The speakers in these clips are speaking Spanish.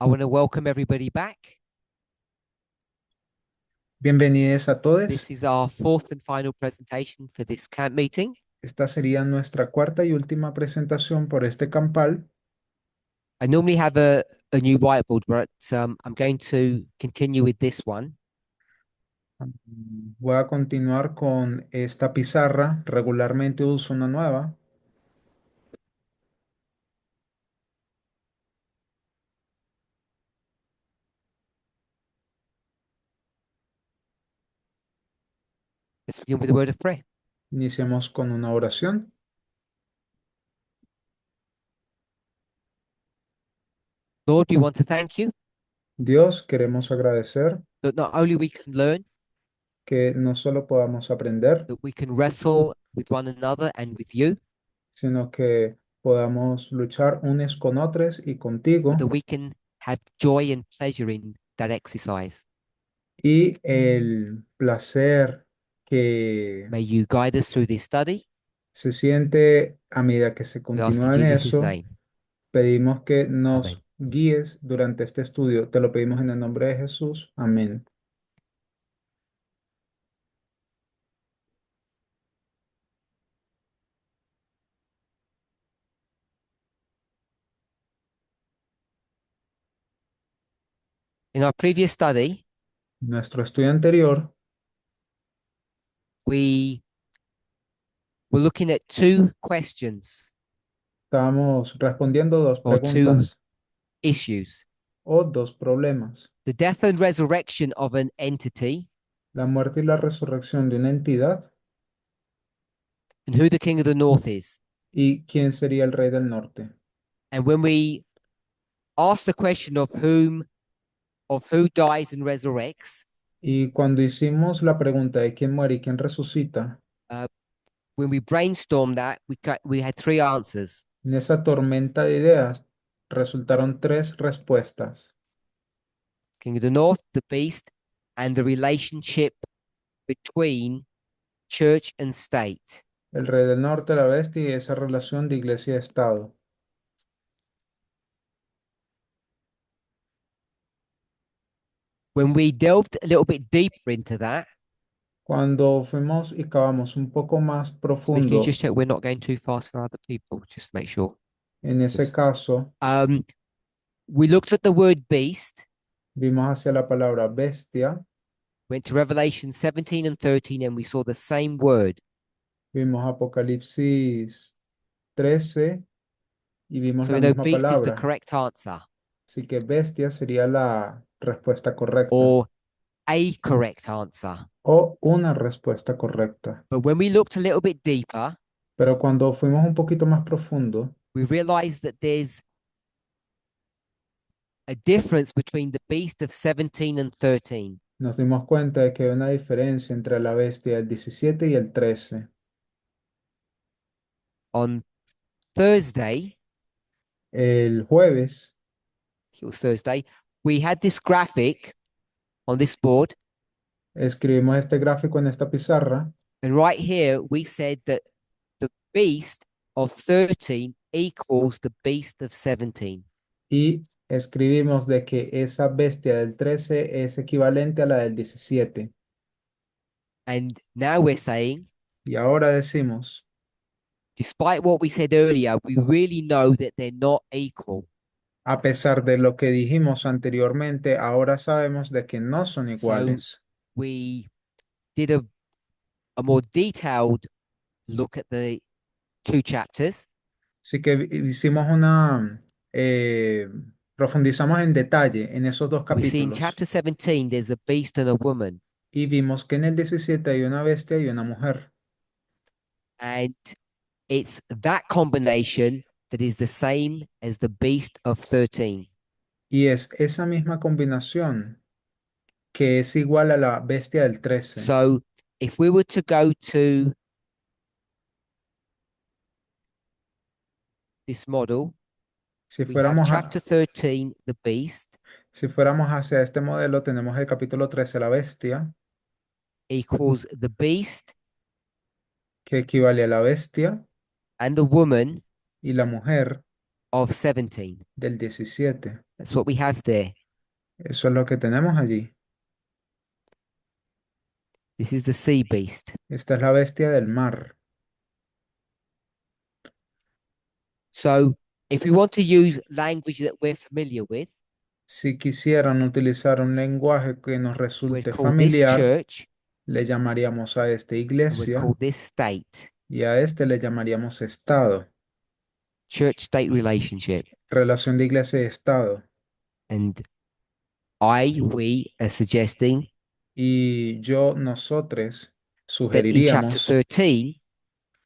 I want to welcome everybody back. Bienvenidos a This todos. is our fourth and final presentation for this camp meeting. Esta sería nuestra cuarta y última presentación por este campal. I normally have a new whiteboard, but I'm going to continue with this one. Voy a continuar con esta pizarra. Regularmente uso una nueva. Let's begin with a word of prayer. Iniciamos con una oración. Lord, we want to thank you Dios, queremos agradecer that not only we can learn, que no solo podamos aprender, that we can wrestle with one another and with you, sino que podamos luchar unos con otros y but contigo, that we can have joy and pleasure in that exercise. y el placer que May you guide us through this study. se siente a medida que se We ask in continúa en Jesus' eso. name. Pedimos que Amen. nos guíes durante este estudio. Te lo pedimos en el nombre de Jesús. Amén. In our previous study, Nuestro estudio anterior we were looking at two questions estábamos respondiendo dos or two preguntas issues: o dos problemas. the death and resurrection of an entity La muerte y la resurrección de una entidad and who the king of the north is. y quién sería el rey del norte. And when we ask the question of who dies and resurrects, Y cuando hicimos la pregunta de quién muere y quién resucita, uh, when we brainstormed that, we had three answers: en esa tormenta de ideas resultaron tres respuestas. king of the north, the beast, and the relationship between church and state. El rey del norte, la bestia y esa relación de iglesia y Estado. When we delved a little bit deeper into that, Cuando fuimos y cavamos un poco más so can you just profundo check we're not going too fast for other people? Just make sure. en ese caso, We looked at the word beast, vimos hacia la palabra bestia, went to Revelation 17 and 13, and we saw the same word. vimos Apocalipsis 13 y vimos So la we know misma beast is the palabra. correct answer Así que bestia sería la respuesta correcta or a correct answer. o una respuesta correcta. But when we looked a little bit deeper, Pero cuando fuimos un poquito más profundo, we realized that there's a difference between the beast of 17 and 13. nos dimos cuenta de que hay una diferencia entre la bestia del 17 y el 13. On Thursday, El jueves it was Thursday, we had this graphic on this board. escribimos este gráfico en esta pizarra. And right here, we said that the beast of 13 equals the beast of 17. Y escribimos de que esa bestia del 13 es equivalente a la del 17. And now we're saying, Y ahora decimos, despite what we said earlier, we really know that they're not equal. a pesar de lo que dijimos anteriormente, ahora sabemos de que no son So iguales. we did a more detailed look at the two chapters. Así que hicimos profundizamos en detalle en esos dos We see in capítulos chapter 17, there's a beast and a woman. y vimos que en el 17 hay una bestia y una mujer. And it's that combination that is the same as the beast of 13. Y es esa misma combinación que es igual a la bestia del 13. So if we were to go to this model, Si we have fuéramos chapter 13, the beast, si fuéramos hacia este modelo, tenemos el capítulo 13, la bestia, equals the beast que equivale a la bestia, and the woman y la mujer of 17. del 17. That's what we have there. Eso es lo que tenemos allí. This is the sea beast. Esta es la bestia del mar. So if we want to use language that we're familiar with, Si quisieran utilizar un lenguaje que nos we'd resulte call this familiar, church le llamaríamos a este and we'd call iglesia this state. y a este le llamaríamos estado. Church-state relationship. Relación de iglesia y estado. And we are suggesting Y nosotros that in chapter sugeriríamos 13,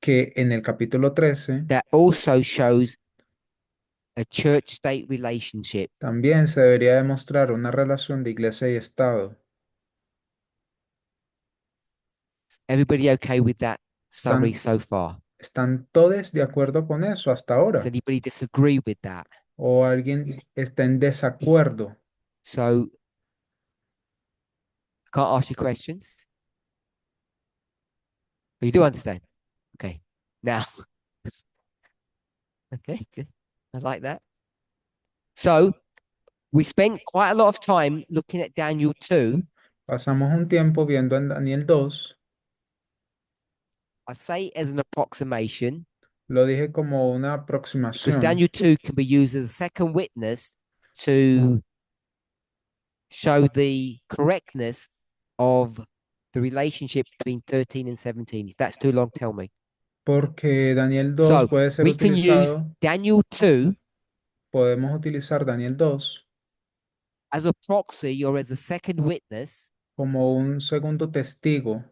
que en el capítulo 13 that also shows a church-state relationship. también se debería demostrar una relación de iglesia y estado. Everybody okay with that summary ¿Están, so far? están todos de acuerdo con eso hasta Does ahora? anybody disagree with that? ¿O alguien está en desacuerdo? So I can't ask you questions. But you do understand. Okay. Now, okay, good. I like that. So we spent quite a lot of time looking at Daniel 2. Pasamos un tiempo viendo en Daniel 2. I say as an approximation Lo dije como una because aproximación, Daniel 2 can be used as a second witness to show the correctness of the relationship between 13 and 17. If that's too long, tell me. porque Daniel 2 So puede ser we can use utilizado, Daniel 2 podemos utilizar Daniel 2 as a proxy or as a second witness. como un segundo testigo.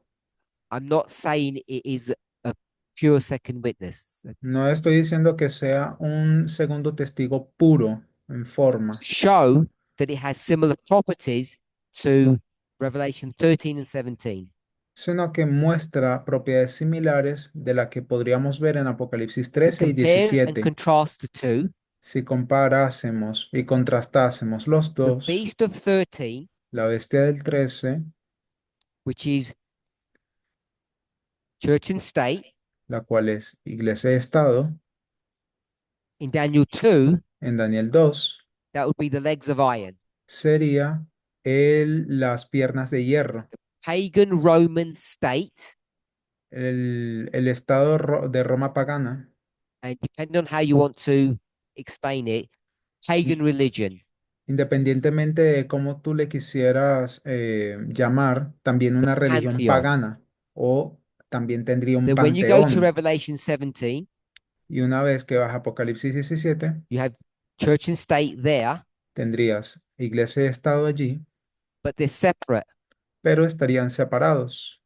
I'm not saying it is a pure second witness. No estoy diciendo que sea un segundo testigo puro en forma, Show that it has similar properties to Revelation 13 and 17. sino que muestra propiedades similares de la que podríamos ver en Apocalipsis To 13 y compare and 17. contrast the two, Si comparásemos y contrastásemos los the dos, beast of 13, la bestia del 13, which is church and state, la cual es iglesia y estado, in Daniel 2, en Daniel 2, that would be the legs of iron. sería las piernas de hierro, Pagan Roman state, el estado de Roma pagana, and depending on how you want to explain it, pagan religion. independientemente de cómo tú le quisieras llamar, también una religión Pantheon. pagana o también tendría un Then when you go to panteón. Revelation 17, Y una vez que vas a Apocalipsis 17, you have church and state there, tendrías iglesia y estado allí, but they're separate. pero estarían separados.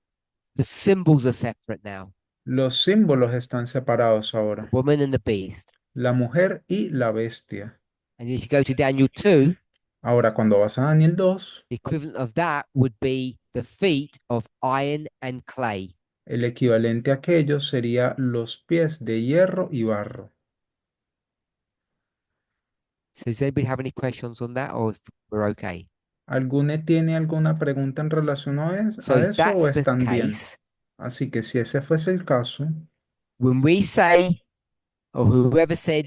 The symbols are separate now. Los símbolos están separados The ahora, woman and the beast. la mujer y la bestia. And if you go to Daniel 2, Ahora, cuando vas a Daniel 2, the equivalent of that would be the feet of iron and clay. el equivalente a aquello sería los pies de hierro y barro. So does anybody have any questions on that, or if we're okay? ¿Alguno tiene alguna pregunta en relación So a if eso o that's the están bien? case, Así que si ese fuese el caso, when we say, or whoever said,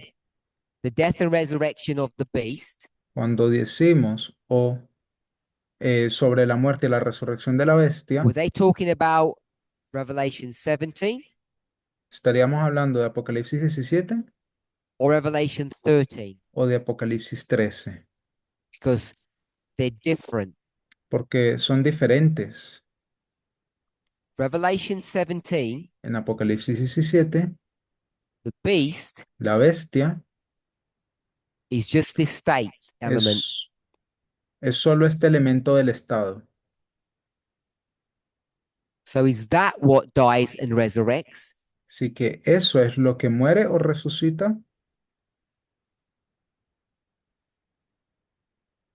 the death and resurrection of the beast, cuando decimos sobre la muerte y la resurrección de la bestia, were they talking about Revelation 17 ¿estaríamos hablando de Apocalipsis 17 or Revelation 13? o de Apocalipsis 13? Because they're different. Porque son diferentes. Revelation 17, En Apocalipsis 17, the beast la bestia is just this state element. es solo este elemento del estado. So is that what dies and resurrects? Así que eso es lo que muere o resucita,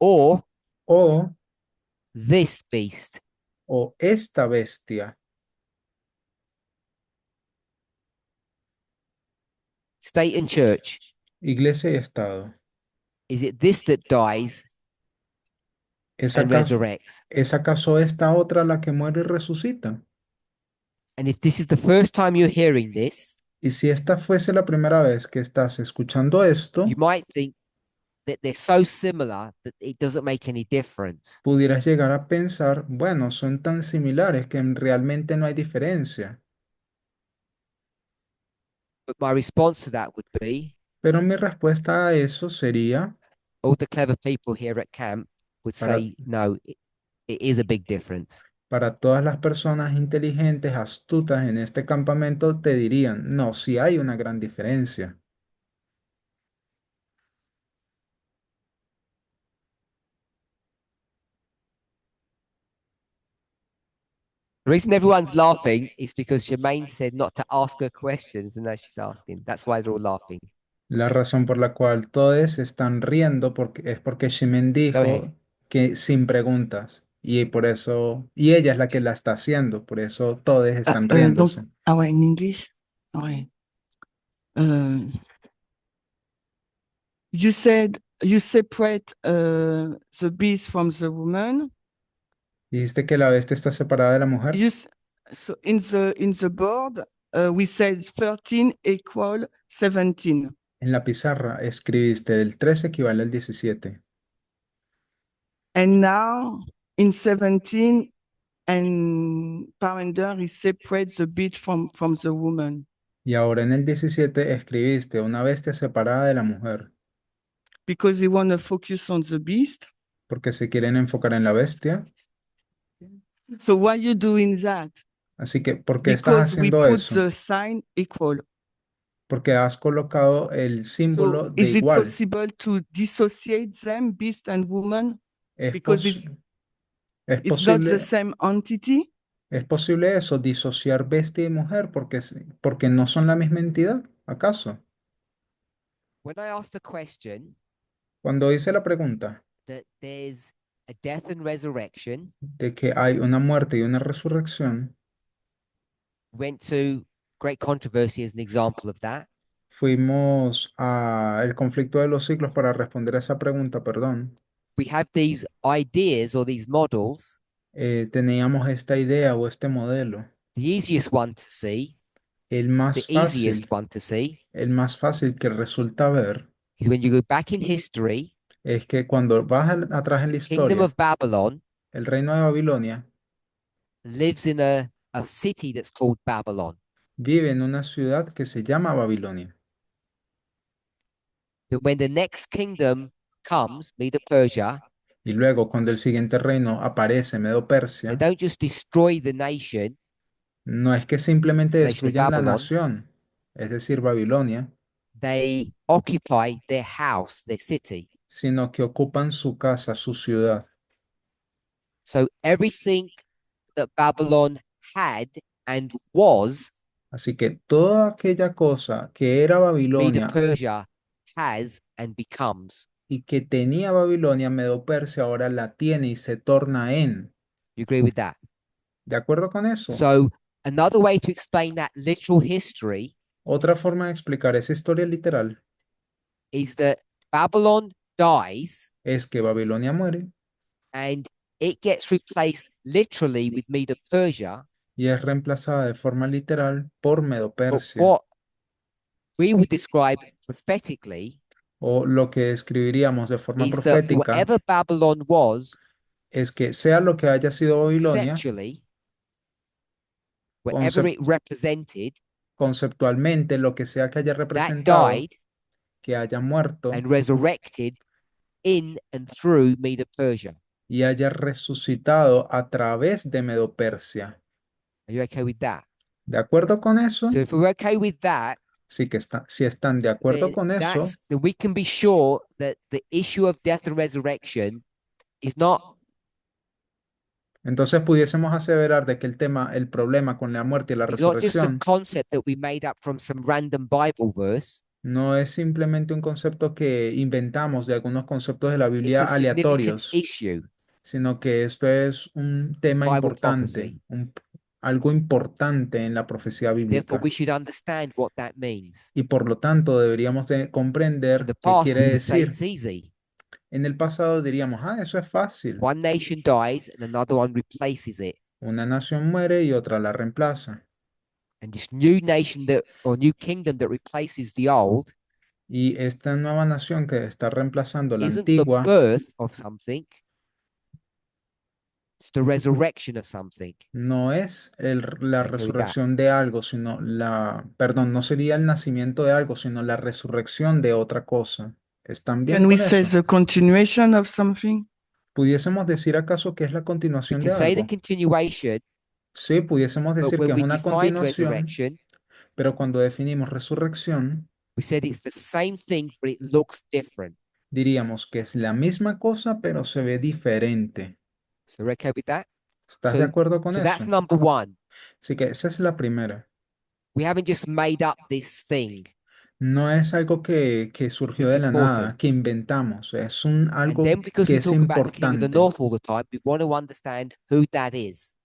Or o, this beast? o esta bestia. State and church. Iglesia y estado. Is it this that dies ¿Es and acaso, resurrects? ¿Es acaso esta otra la que muere y resucita? And if this is the first time you're hearing this, Y si esta fuese la primera vez que estás escuchando esto, you might think, that they're so similar that it doesn't make any difference. Pudieras llegar a pensar, bueno, son tan similares que realmente no hay diferencia. But my response to that would be Pero mi respuesta a eso sería, all the clever people here at camp would para, say, no, it is a big difference. para todas las personas inteligentes, astutas en este campamento, te dirían, no, sí hay una gran diferencia. The reason everyone's laughing is because Jermaine said not to ask her questions, and now she's asking. That's why they're all laughing. La razón por la cual todos están riendo es porque Shimen Go ahead. dijo que sin preguntas y por eso, y ella es la que la está haciendo, por eso todos están Donc, riéndose. ah ouais, in English. Ah ouais. You said you separate the beast from the woman. Dijiste que la bestia está separada de la mujer. So in the board, we said 13 equal 17. En la pizarra escribiste el 13 equivale al 17. And now in 17, and Parender he separates the beast from the woman. Y ahora en el 17 escribiste una bestia separada de la mujer, Because we want to focus on the beast. porque se quieren enfocar en la bestia. So why you doing that? Así que, ¿por qué estás Because we haciendo put eso? the sign equal. Porque has colocado el símbolo So de is it igual. possible to dissociate them, beast and woman? Es, Because pos- es it's not the posible, same entity. es posible eso, disociar bestia y mujer, porque no son la misma entidad, ¿acaso? When I asked the question Cuando hice la pregunta that there's a death and resurrection, de que hay una muerte y una resurrección, went to great controversy as an example of that. fuimos a el conflicto de los siglos para responder a esa pregunta, perdón. We have these ideas or these models. Teníamos esta idea o este modelo, The easiest one to see, el the más easiest fácil, one to see el más fácil que resulta ver is when you go back in history, es que cuando vas atrás en la Kingdom historia, of Babylon el reino de Babilonia lives in a city that's called Babylon. vive en una ciudad que se llama Babilonia. That when the next kingdom comes, Medo Persia, Y luego, cuando el siguiente reino aparece, they Medo-Persia, don't just destroy the nation, no es que simplemente the nation of destruyen la Babylon, nación, es decir, Babilonia, they occupy their house, their city. sino que ocupan su casa, su ciudad. So everything that Babylon had and was, Así que toda aquella cosa que era Medo Babilonia Persia has and becomes. y que tenía Babilonia, Medo-Persia ahora la tiene y se torna en. You agree with that? ¿De acuerdo con eso? So another way to explain that literal history Otra forma de explicar esa historia literal is that Babylon dies es que Babilonia muere and it gets replaced literally with Medo Persia. y es reemplazada de forma literal por But Medo-Persia, what we would describe prophetically o lo que describiríamos de forma is that profética whatever Babylon was es que sea lo que haya sido Babilonia, conceptually, whatever concep- it represented, conceptualmente, lo que sea que haya that representado, died que haya muerto and resurrected in and through Medo Persia. y haya resucitado a través de Medo-Persia. Are you okay with that? ¿De acuerdo con eso? So if we're okay with that, Sí que si están de acuerdo then con eso, then we can be sure that the issue of death and resurrection is not entonces pudiésemos aseverar de que el problema con la muerte y la it's not just a resurrección concept that we made up from some random Bible verse. no es simplemente un concepto que inventamos de algunos conceptos de la It's Biblia a significant aleatorios, issue, sino que esto es un tema Bible importante, prophecy. algo importante en la profecía Therefore, bíblica. we should understand what that means. Y por lo tanto deberíamos de In comprender the qué past, quiere we would say decir. it's easy. En el pasado diríamos, eso es fácil. One nation dies and another one replaces it. Una nación muere y otra la reemplaza. And this new nation that or new kingdom that replaces the old Y esta nueva nación que está reemplazando la isn't the antigua birth of something, it's the resurrection of something. no es la Okay with that? resurrección de algo, perdón, no sería el nacimiento de algo, sino la resurrección de otra cosa. ¿Están bien Can we con say eso? the continuation of something? ¿Pudiésemos decir acaso que es la We continuación de can say the algo? continuation, Sí, pudiésemos but decir que when es we una defined continuación, resurrection, pero cuando definimos resurrección, we said it's the same thing, but it looks different. diríamos que es la misma cosa, pero se ve diferente. So we're okay with that? ¿Estás de acuerdo con So that's eso? number one. Así que esa es la primera. We haven't just made up this thing. No es algo que surgió It's de la nada, important. que inventamos. Es And algo then because que we es talk about the king of the importante. north all the time, we want to understand who that is.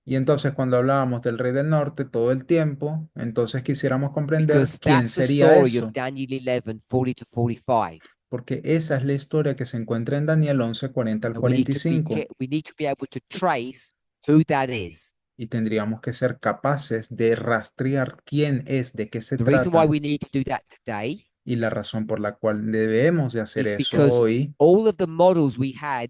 Y entonces cuando hablábamos del rey del norte todo el tiempo, entonces quisiéramos comprender Because quién that's the sería story of eso, Daniel 11, 40 to 45. porque esa es la historia que se encuentra en Daniel 11, 40 al And we need to be 45. we need to be able to trace who that is. Y tendríamos que ser capaces de rastrear quién es, de qué se The reason why trata. we need to do that today Y la razón por la cual debemos de hacer is eso because hoy all of the models we had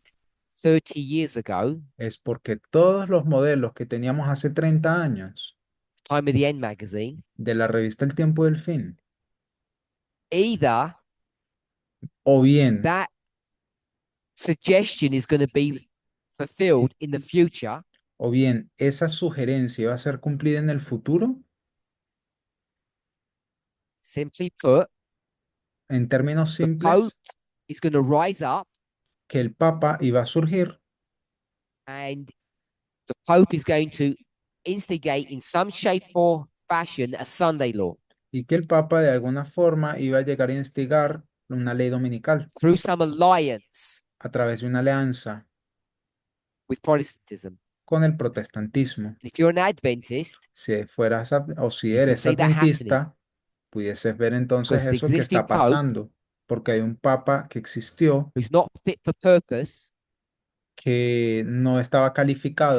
30 years ago, es porque todos los modelos que teníamos hace 30 años Time of the End magazine, de la revista El Tiempo del Fin, either o bien, that suggestion is going to be fulfilled in the future, o bien esa sugerencia va a ser cumplida en el futuro, simply put, en términos the Pope simples, is going to rise up que el Papa iba a surgir and the Pope is going to instigate in some shape or fashion a Sunday law y que el Papa de alguna forma iba a llegar a instigar una ley dominical through some alliance a través de una alianza with Protestantism. con el protestantismo. If you're an Adventist, Si o si you can eres see that happening adventista, pudieses ver entonces because the eso que existing está Pope, pasando, porque hay un Papa que existió who's not fit for purpose, que no estaba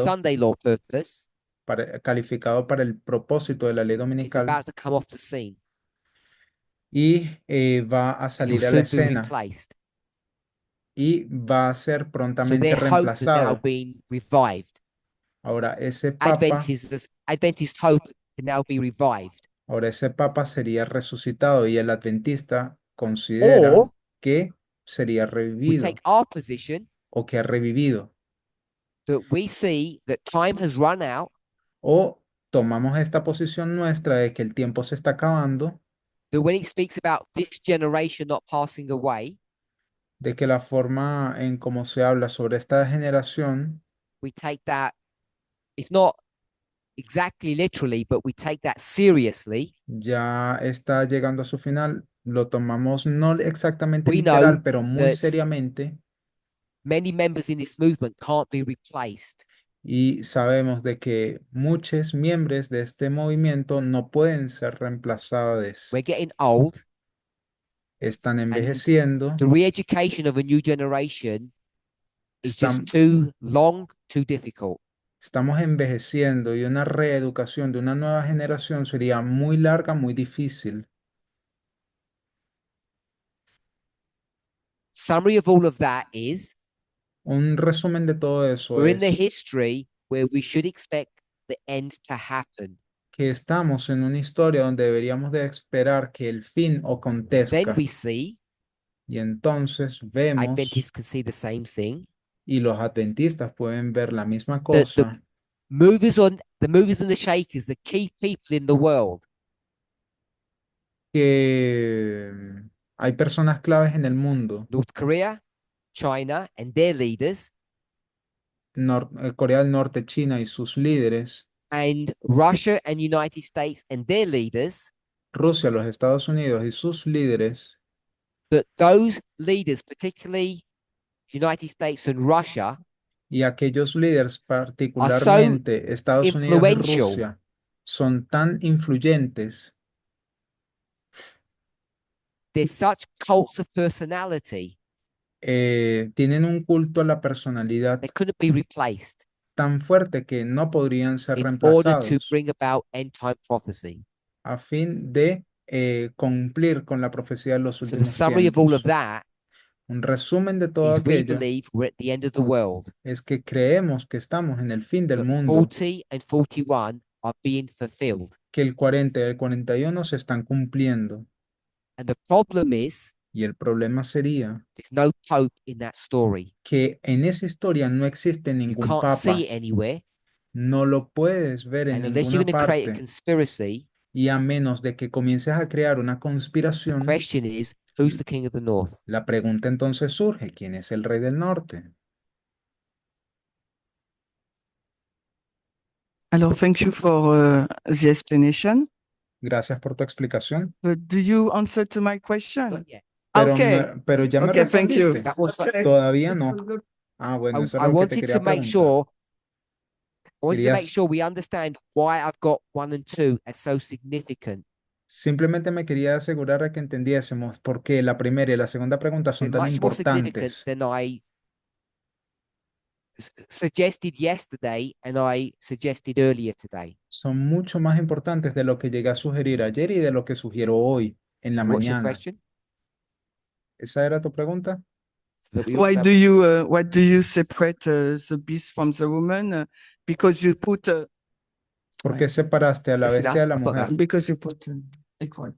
Sunday law purpose, calificado para el propósito de la ley is dominical about to come off the scene. y va a He'll salir a la soon be escena replaced. y va a ser So prontamente their hope has now reemplazado. been revived. Ahora ese Papa, Adventist hope can now be revived. ahora ese Papa sería resucitado y el adventista considera Or que sería we revivido take our position o que ha revivido. that we see that time has run out, O tomamos esta posición nuestra de que el tiempo se está acabando, that when it speaks about this generation not passing away, de que la forma en cómo se habla sobre esta generación, we take that, if not exactly literally, but we take that seriously. ya está llegando a su final, lo tomamos no exactamente We know literal, pero muy that seriamente, many members in this movement can't be replaced. y sabemos de que muchos miembros de este movimiento no pueden ser reemplazados, We're getting old, están and envejeciendo, the re-education of a new generation is just están, too long, too difficult. estamos envejeciendo y una reeducación de una nueva generación sería muy larga, muy difícil. Summary of all of that is Un resumen de todo eso we're in the es history where we should expect the end to happen. que estamos en una historia donde deberíamos de esperar que el fin Then acontezca. we see Y entonces vemos, Adventists can see the same thing. y los adventistas pueden ver la misma The cosa, movers and the shakers, the key people in the world, que hay personas claves en el mundo, North Korea, China, and their leaders, Corea del Norte, China y sus líderes, and Russia and United States and their leaders, Rusia, los Estados Unidos y sus líderes, that those leaders, particularly United States and Russia, y aquellos líderes, particularmente Estados Unidos y influential. Rusia, son tan influyentes, They're such cults of personality, tienen un culto a la personalidad they couldn't be replaced tan fuerte que no podrían ser in order to reemplazados bring about end time prophecy. a fin de cumplir con la profecía de los So the últimos summary of all of tiempos. that Un resumen de todo is we aquello believe we're at the end of the world. es que creemos que estamos en el fin del That mundo, 40 and 41 are being fulfilled. que el 40 y el 41 se están cumpliendo. And the problem is Y el problema sería there's no pope in that story. que en esa historia no existe You ningún can't papa, see it anywhere. no lo puedes ver en And unless you're ninguna going to create a parte, conspiracy, y a menos de que comiences a crear una the conspiración, question is, who's the king of the north? la pregunta entonces surge, ¿quién es el rey del norte? Alors, thank you for the explanation. Gracias por tu explicación, But do you answer to my question? Not yet. pero, Okay. pero ya me Okay, thank you. respondiste. That was Todavía no. Ah, bueno, eso I era lo que te wanted quería to make preguntar. sure I wanted to make Querías- sure we understand why I've got 1 and 2 as so significant. Simplemente me quería asegurar de que entendiésemos por qué la primera y la segunda pregunta son They're tan much more significant importantes. than I suggested yesterday and I suggested earlier today. Son mucho más importantes de lo que llegué a sugerir ayer y de lo que sugiero hoy en la What's your mañana. question? ¿Esa era tu pregunta? So that we all know- Why do you separate the beast from the woman? Because you put ¿Por qué separaste a la It's bestia de enough, la I've got mujer? that. because you put equal.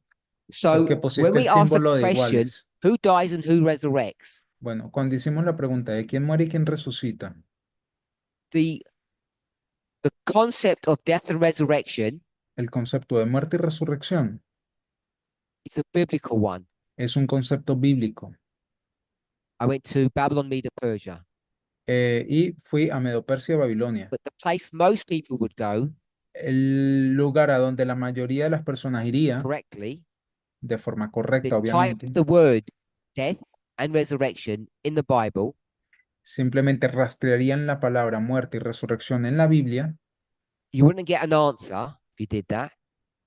So Porque when pusiste we el ask the símbolo de question, iguales. who dies and who resurrects, Bueno, cuando hicimos la pregunta de quién muere y quién resucita, the concept of death and resurrection el concepto de muerte y resurrección is a biblical one. es un concepto bíblico. I went to Babylon, Media, Persia, Y fui a Medo-Persia y Babilonia, but the place most people would go el lugar a donde la mayoría de las personas iría, correctly, de forma they correcta, obviamente, type the word death and resurrection in the Bible, simplemente rastrearían la palabra muerte y resurrección en la Biblia. you wouldn't get an answer if you did that.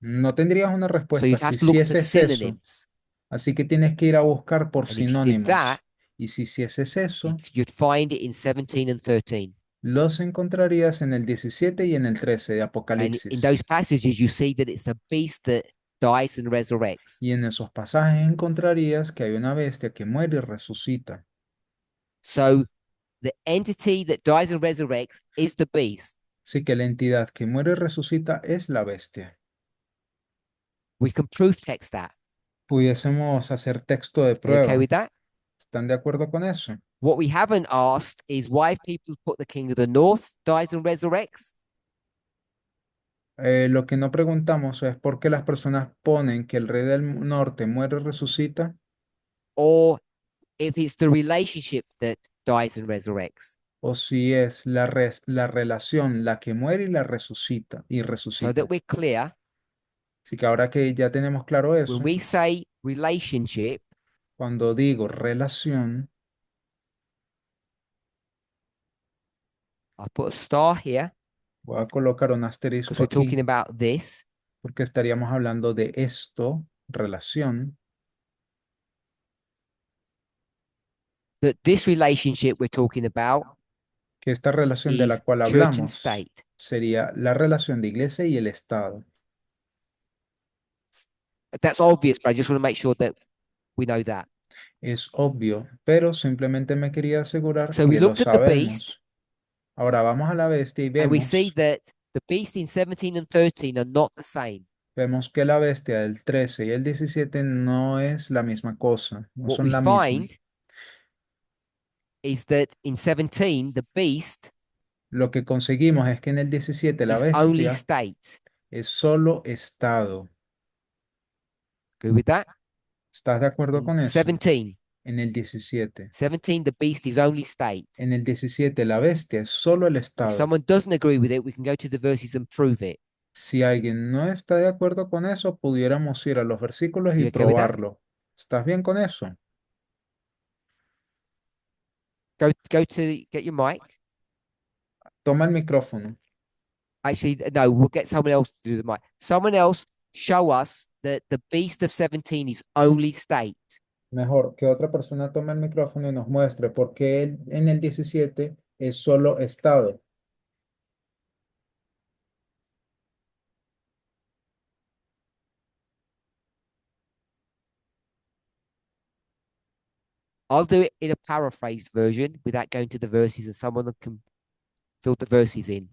No tendrías una So respuesta you'd have si to look for hicieses eso. synonyms. Así que tienes que ir a buscar por And if you did sinónimos. that, Y si hicieses eso, you'd find it in 17 and 13. los encontrarías en el 17 y en el 13 de And in Apocalipsis. those passages, you see that it's the beast that dies and resurrects. Y en esos pasajes encontrarías que hay una bestia que muere y resucita. So the entity that dies and resurrects is the beast. Así que la entidad que muere y resucita es la bestia. We can proof text that. Pudiésemos hacer texto de Are you okay prueba. with that? ¿Están de acuerdo con eso? What we haven't asked is why people put the king of the north dies and resurrects, Lo que no preguntamos es por qué las personas ponen que el rey del norte muere y resucita, or if it's the relationship that dies and resurrects. o si es la relación la que muere y la resucita y So resucita. that we're clear, Así que ahora que ya tenemos claro eso, when we say relationship, cuando digo relación, I'll put a star here voy a colocar un because asterisco we're talking aquí about this. porque estaríamos hablando de esto, relación, That this relationship we're talking about que esta relación de is la cual church and hablamos state. sería la relación de iglesia y el Estado. That's obvious, but I just want to make sure that we know that. Es obvio, pero simplemente me quería asegurar So we que lo looked at the beast, sabemos. Ahora vamos a la bestia y and we vemos, see that the beast in 17 and 13 are not the same. vemos que la bestia del 13 y el 17 no es la misma cosa, no What son we la misma. find is that in 17, the beast Lo que conseguimos es que en el 17 la is only bestia state. es solo Estado. Agree with that? ¿Estás de acuerdo In con eso? 17, En el 17. 17, the beast is only state. En el 17 la bestia es solo el If Estado. someone doesn't agree with it, we can go to the verses and prove it. Si alguien no está de acuerdo con eso, pudiéramos ir a los versículos y You okay with that? probarlo. ¿Estás bien con eso? Go to get your mic. Toma el micrófono. Actually, no, we'll get someone else to do the mic. Someone else show us that the beast of 17 is only state. Mejor que otra persona tome el micrófono y nos muestre por qué en el 17 es solo Estado. I'll do it in a paraphrased version without going to the verses, and someone can fill the verses in.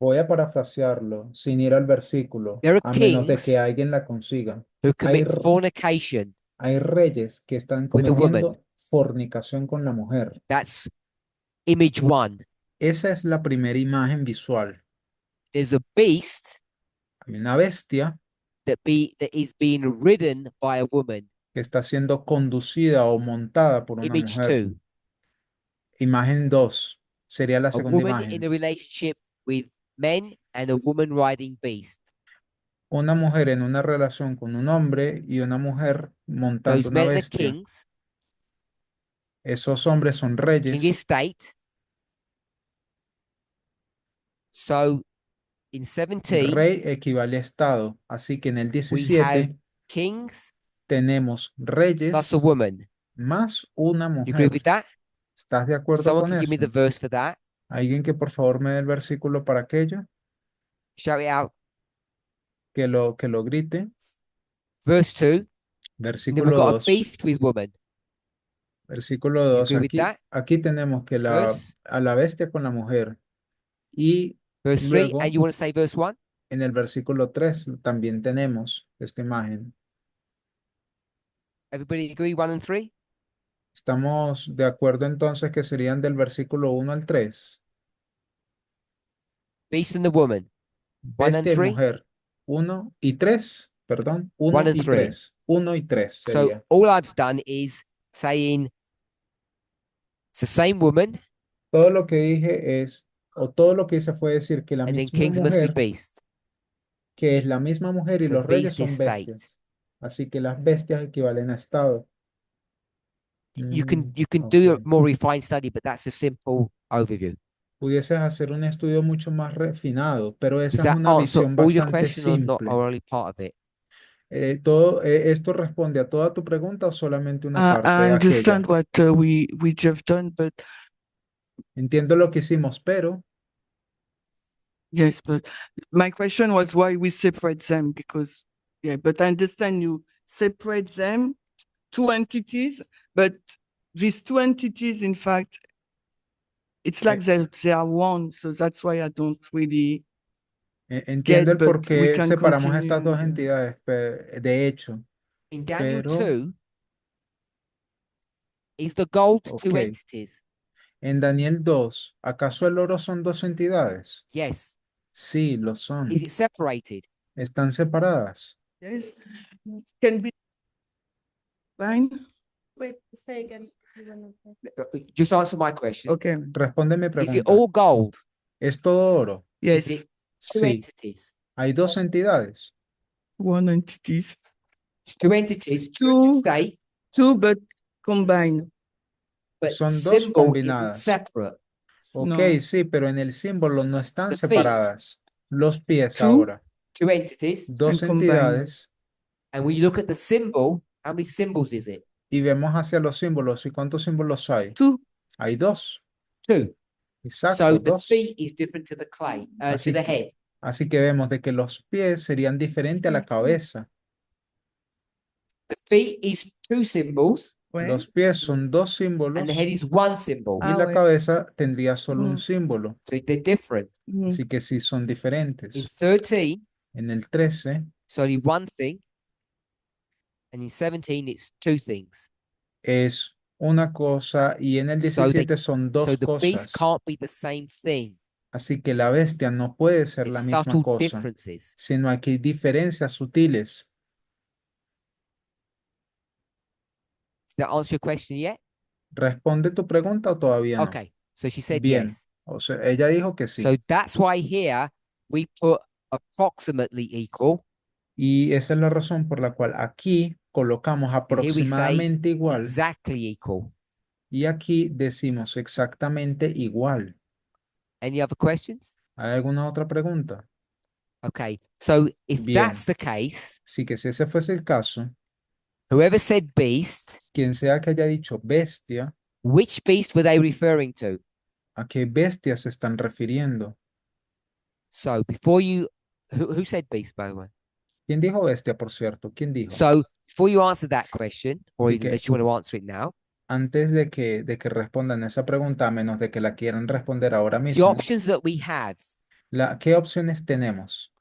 Voy a parafrasearlo sin ir al versículo, There are a menos de kings que alguien la consiga. who Hay, commit fornication hay reyes que están with a woman. cometiendo fornicación con la mujer. That's image one. Esa es la primera imagen visual. There's a beast Hay una bestia that is being ridden by a woman. que está siendo conducida o montada por una Image mujer. two. Imagen 2 sería la A segunda woman imagen. in a relationship with men and a woman riding beast. Una mujer en una relación con un hombre y una mujer montando Those una men are bestia. kings, Esos hombres son king reyes. is state. So in 17, Rey equivale a estado. Así que en el we 17 have kings tenemos plus reyes a woman. más una You agree mujer. with that? ¿Estás de acuerdo Someone con can give me the eso? verse for that. ¿Alguien que por favor me dé el versículo para aquello? Shout it out. Que lo grite. Verse 2. And then we've Versículo got a 2. beast with woman. Versículo You 2. agree with that? Aquí tenemos que Verse, a la bestia con la mujer. Y verse 3. luego And you want to say verse 1? en el versículo 3 también tenemos esta imagen. Everybody agree 1 and 3? ¿Estamos de acuerdo entonces que serían del versículo 1 al 3? Beast and the woman. 1 and Bestia y 3? mujer. 1 y 3, perdón. 1 1 and y 3. 3. 1 y 3 So sería. all I've done is saying it's the same woman, Todo lo que dije o todo lo que hice fue decir que la and then misma kings must be mujer, beasts. que es la misma mujer y So los reyes beast son is state. bestias. Así que las bestias equivalen a estado. You can Ok. do a more refined study, but that's a simple overview. Pudieses hacer un estudio mucho más refinado, pero Does esa es that una answer visión all your bastante question or not, simple. or only part of it? ¿Esto responde a toda tu pregunta o solamente una parte I de understand aquella? what we just done, but Entiendo lo que hicimos, pero yes, but my question was why we separate them because but I understand you separate them, two entities, but these two entities, in fact, it's like they are one, so that's why I don't really entiendo el por but we qué can separamos continue estas dos and, entidades, de hecho, In Daniel pero 2, is the gold two ok. entities? En Daniel 2, ¿acaso el oro son dos entidades? Yes. Sí, lo son. Is it separated? Están separadas. yes, can be fine. Wait, say again. Just answer my question. Okay, Responde mi Is it pregunta. all gold? ¿Es todo oro? Is yes, it two Sí. entities? Hay dos entidades. one entities, It's two entities, Two. state, two but combined. but Son dos symbol isn't combinadas. separate. Ok, No. sí, pero en el símbolo no están The feet. separadas. Los pies Two. ahora. Two entities. Dos And combined. entidades. And when you look at the symbol, how many symbols is it? Y vemos hacia los símbolos. ¿Y cuántos símbolos hay? Two. Hay dos. Two. Exacto, So the dos. feet is different to the clay, to Así the que- head. Así que vemos de que los pies serían diferentes a la cabeza. The feet is two symbols, Los pies son dos símbolos and the head is one symbol. y Ah, la ouais. cabeza tendría solo un Mm. símbolo. So they're different. Mm. Así que sí son diferentes. In 13, En el 13 it's only one thing. And in 17, it's two things. es una cosa y en el So they- 17 son dos So the beast cosas. can't be the same thing. Así que la bestia no puede ser la There's misma subtle cosa, differences. sino aquí hay diferencias sutiles. Did that answer your question yet? ¿Responde tu pregunta o todavía no? Okay. So she said Bien. yes. O sea, ella dijo que sí. So that's why here we put approximately equal. Y esa es la razón por la cual aquí colocamos And here we say aproximadamente igual exactly equal. y aquí decimos exactamente igual. Any other questions? ¿Hay alguna otra pregunta? Okay. So if Bien. that's the case, Así que si ese fuese el caso, whoever said beast, quien sea que haya dicho bestia, which beast were they referring to? ¿a qué bestia se están refiriendo? So before you, who said beast, by the way? ¿Quién dijo bestia, por cierto? ¿Quién dijo? So before you answer that question, or Okay. unless you want to answer it now, antes de que respondan esa pregunta, a menos de que la quieran responder ahora The mismo, options that we have, ¿qué opciones tenemos?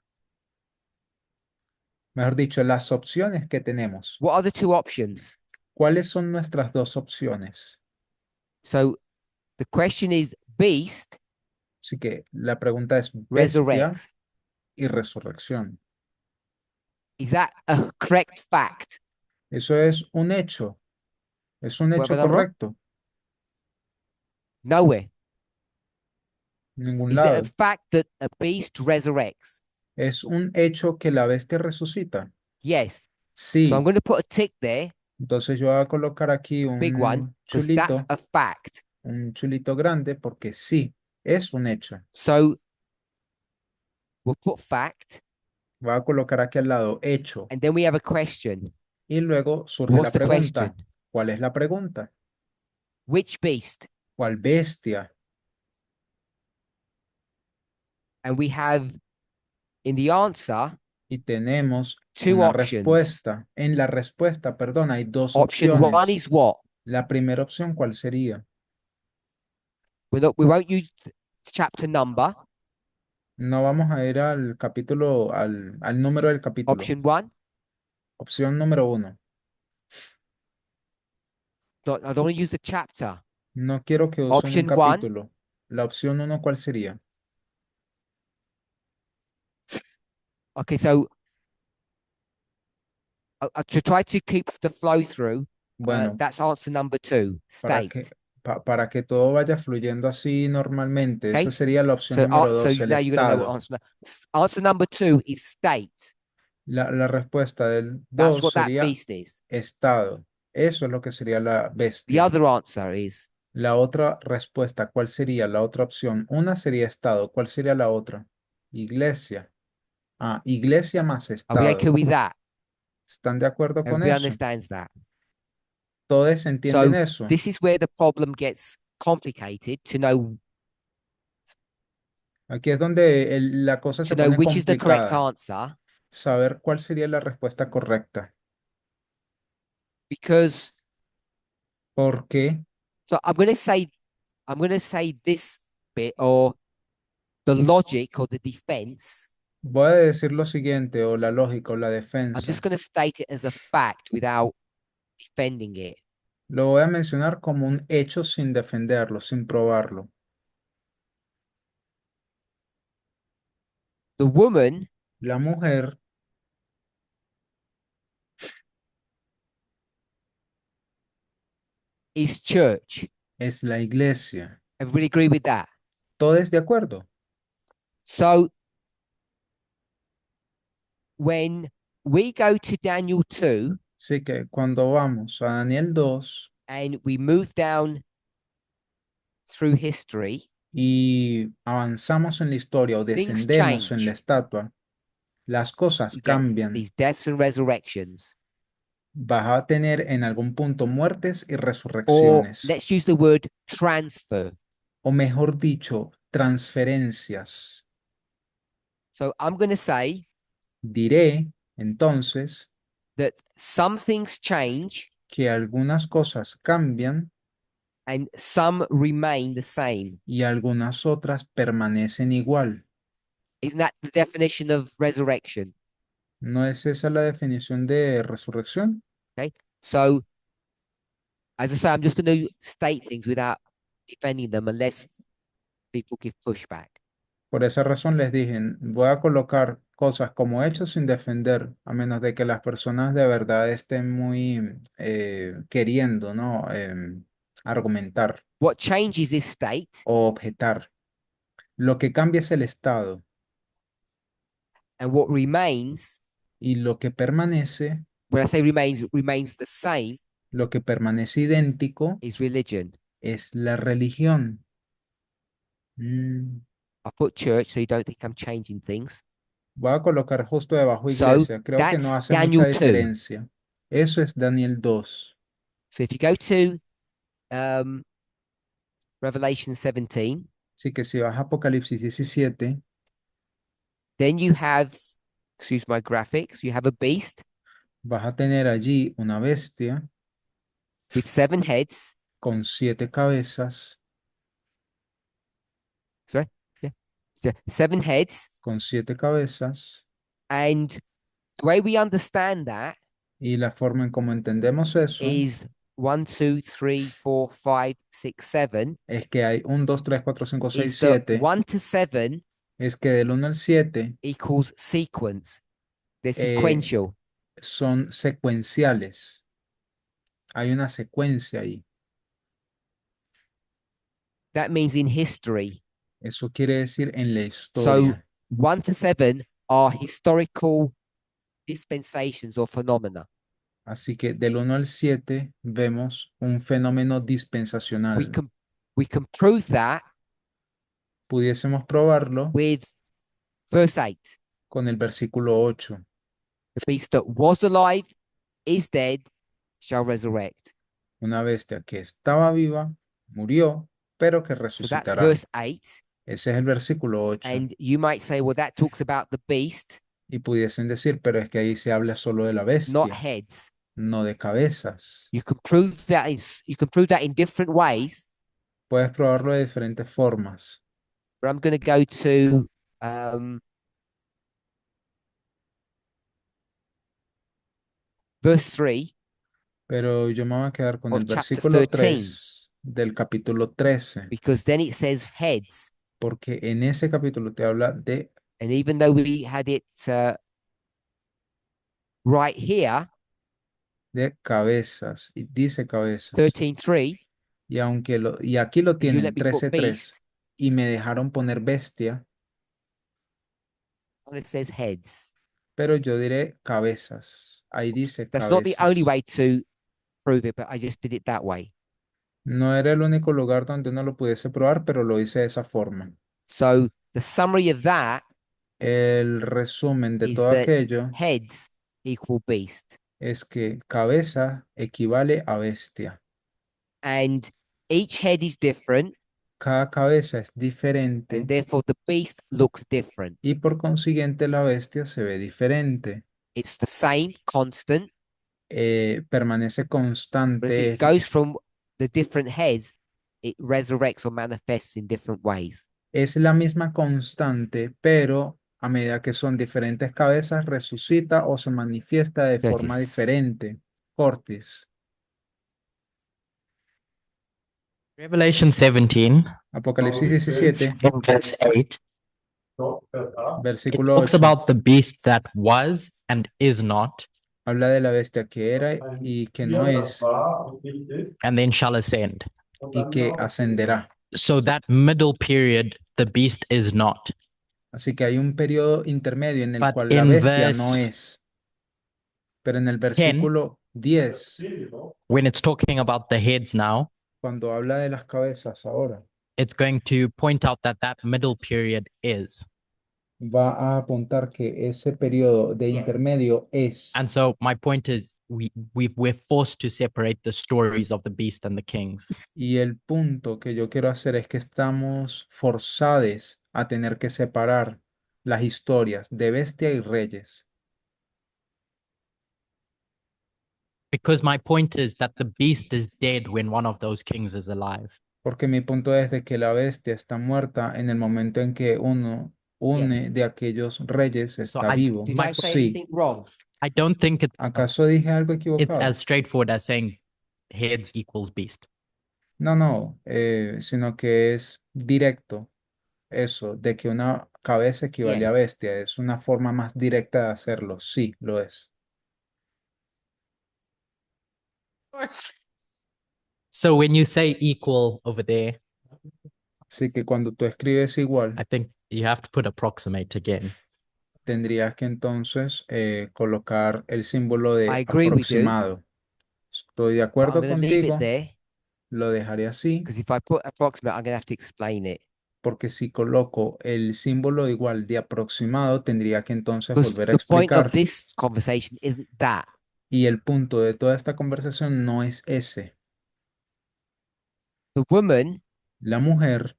Mejor dicho, las opciones que tenemos. what are the two options? ¿Cuáles son nuestras dos opciones? So the question is beast Así que la pregunta es bestia resurrects. y resurrección. Is that a correct fact? Eso es un hecho. Es un hecho Whether I'm wrong? correcto. Nowhere. En ningún Is it a lado. fact that a beast resurrects? Es un hecho que la bestia resucita. Yes. Sí. So I'm going to put a tick there, Entonces yo voy a colocar aquí big one, un because that's chulito, a fact. un chulito grande, porque sí, es un hecho. So we'll put fact, Voy a colocar aquí al lado hecho. and then we have a question. Y luego surge What's la the pregunta. question? ¿Cuál es la pregunta? Which beast? ¿Cuál bestia? And we have in the answer Y tenemos two en la options. respuesta. En la respuesta, perdón, hay dos Option one opciones. is what? La primera opción, ¿cuál sería? We won't use the chapter number. No vamos a ir al capítulo, al número del capítulo. Option one. Opción número 1. I don't want to use the chapter. No quiero que usen un Option one. capítulo. La opción 1, ¿cuál sería? Okay, so to try to keep the flow through, Bueno, that's answer number two, para que, state. para que todo vaya fluyendo así normalmente, Okay. esa sería la opción So, número so 2, el now you're going to know estado. what answer number two is state. La respuesta del That's 2 what that sería beast is. estado. Eso es lo que sería la The bestia. other answer is La otra respuesta, ¿cuál sería la otra opción? Una sería estado. ¿Cuál sería la otra? Iglesia. Ah, iglesia más are we okay estado. with that? ¿Están de acuerdo con Everybody eso? understands that. ¿Todos entienden So eso? this is where the problem gets complicated to know Aquí es donde la cosa se pone which is the correct complicada. answer, Saber cuál sería la respuesta correcta. because ¿Por qué? so I'm going to say this bit, or the logic or the defense. Voy a decir lo siguiente, o la lógica, o la I'm defensa. just going to state it as a fact without defending it. Lo voy a mencionar como un hecho sin defenderlo, sin probarlo. The woman La mujer is church. es la iglesia. Everybody agree with that? ¿Todos de acuerdo? So when we go to Daniel 2 Así que cuando vamos a Daniel 2 and we move down through history, y avanzamos en la historia o Things descendemos en change. la estatua, las cosas you get cambian. these deaths and resurrections. Vas a tener en algún punto muertes y Or resurrecciones. let's use the word transfer. O mejor dicho, transferencias. So I'm going to say Diré entonces that some things change que algunas cosas cambian and some remain the same. y algunas otras permanecen igual. Isn't that the definition of resurrection? ¿No es esa la definición de resurrección? So, as I say, I'm just going to state things without defending them unless people give pushback. Por esa razón les dije, voy a colocar cosas como hechos sin defender, a menos de que las personas de verdad estén muy queriendo, ¿no? Argumentar What changes is state, o objetar. Lo que cambia es el estado and what remains, y lo que permanece, when I say remains the same, lo que permanece idéntico is religion. es la religión. Mm, I put church so you don't think I'm changing things. Voy a colocar justo debajo So, iglesia. Creo que no that's hace Daniel mucha 2. diferencia. Eso es Daniel 2. So if you go to Revelation 17, Así que si vas a Apocalipsis 17, then you have, excuse my graphics, you have a beast vas a tener allí una bestia with 7 heads con 7 cabezas, Sorry? Yeah. So 7 heads. con 7 cabezas, And the way we understand that y la forma en cómo entendemos eso is 1, 2, 3, 4, 5, 6, 7. es que hay 1, 2, 3, 4, 5, 6, Is that 7, 1 to 7 es que del 1 al 7 equals sequence. They're Eh, sequential. son secuenciales. Hay una secuencia ahí. That means in history. Eso quiere decir en la So historia. 1 to 7 are historical dispensations or phenomena. Así que del 1 al 7 vemos un fenómeno We dispensacional. can we can prove that Pudiésemos probarlo with verse 8. con el versículo 8. The beast that was alive, is dead, shall resurrect. Una bestia que estaba viva, murió, pero que So that's resucitará. verse 8. Ese es el versículo 8. And you might say, well, that talks about the beast, Y pudiesen decir, pero es que ahí se habla solo de la not bestia, heads. no de cabezas. You can prove that in different ways, Puedes probarlo de diferentes formas. but I'm going to go to verse 3 Pero yo me voy a quedar con of el chapter versículo 13, 3 del capítulo 13, because then it says heads. porque en ese capítulo te habla de, And even though we had it right here, cabezas, y dice cabezas. 13:3, Y y aquí lo you tienen, let me put 13:3, beast, y me dejaron poner bestia, and it says heads. pero yo diré cabezas. Ahí dice That's not the only cabezas. way to prove it, but I just did it that way. No era el único lugar donde uno lo pudiese probar, pero lo hice de esa forma. So the summary of that El resumen de is todo that aquello heads equal beast, es que cabeza equivale a bestia. and each head is different, Cada cabeza es diferente and therefore the beast looks different. y por consiguiente la bestia se ve diferente. It's the same constant, Permanece but as constante. it goes from the different heads, it resurrects or manifests in different ways. Es la misma constante, pero a medida que son diferentes cabezas, resucita o se manifiesta de forma Curtis. diferente. Cortis. Revelation 17, Apocalipsis 17, in verse 8, it versículo talks 8, about the beast that was and is not, habla de la bestia que era y que no es and then shall ascend. y que ascenderá. So that middle period, the beast is not. Así que hay un periodo intermedio en el But cual la in bestia no verse es. Pero en el versículo 10, When it's talking about the heads now, cuando habla de las cabezas ahora, it's going to point out that that middle period is. va a apuntar que ese periodo de Yes. intermedio es. And so my point is we're forced to separate the stories of the beast and the kings. Y el punto que yo quiero hacer es que estamos forzados a tener que separar las historias de bestia y reyes. Because my point is that the beast is dead when one of those kings is alive. Porque mi punto es de que la bestia está muerta en el momento en que une Yes. de aquellos reyes está vivo. Did I say Sí. anything wrong? I don't think ¿Acaso dije algo it's equivocado? as straightforward as saying heads equals beast. No, sino que es directo eso, de que una cabeza equivale a Yes. bestia. Es una forma más directa de hacerlo. Sí, lo es. So when you say equal over there, Así que cuando tú escribes igual, I think you have to put approximate again. tendrías que entonces colocar el símbolo de I agree with you. aproximado. Estoy de But I'm acuerdo going to leave it contigo, there lo dejaré así, because if I put approximate, I'm going to have to explain it. porque si coloco el símbolo igual de aproximado, tendría que entonces Because volver a the point of explicar. this conversation isn't that. Y el punto de toda esta conversación no es ese. The woman La mujer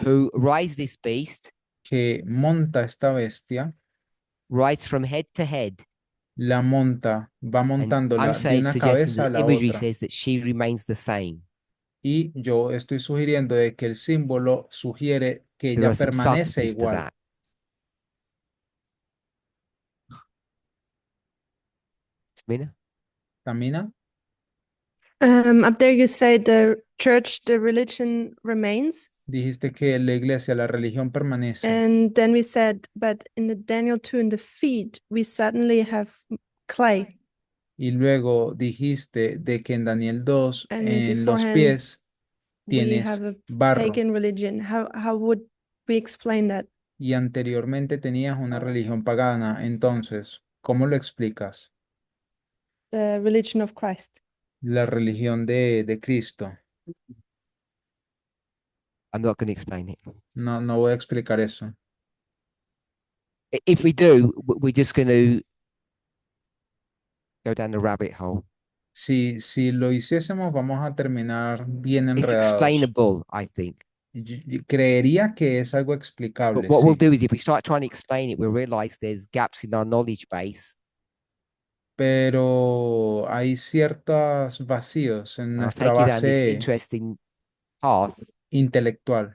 who rides this beast que monta esta bestia, rides from head to head. la monta, va And montándola I'm de saying, una suggesting cabeza a that la imagery otra. says that she remains the same. Y yo estoy sugiriendo de que el símbolo sugiere que There ella are some permanece subtleties to igual. that. Mina? ¿Camina? Up there you say the church, the religion remains. Dijiste que la iglesia, la religión permanece. And then we said, but in the Daniel 2, in the feet, we suddenly have clay. Y luego dijiste de que en Daniel 2, And en los beforehand, pies, we tienes have a barro. pagan religion. How would we explain that? Y anteriormente tenías una religión pagana. Entonces, ¿cómo lo explicas? The religion of Christ. La religión de Cristo. I'm not going to explain it. No, no voy a explicar eso. If we do, we're just going to go down the rabbit hole. Si lo hiciésemos, vamos a terminar bien It's enredados. explainable, I think. Yo creería que es algo But explicable, what we'll sí. do is if we start trying to explain it, we'll realize there's gaps in our knowledge base. Pero hay ciertos vacíos en And I'll nuestra take you down this base interesting path intelectual.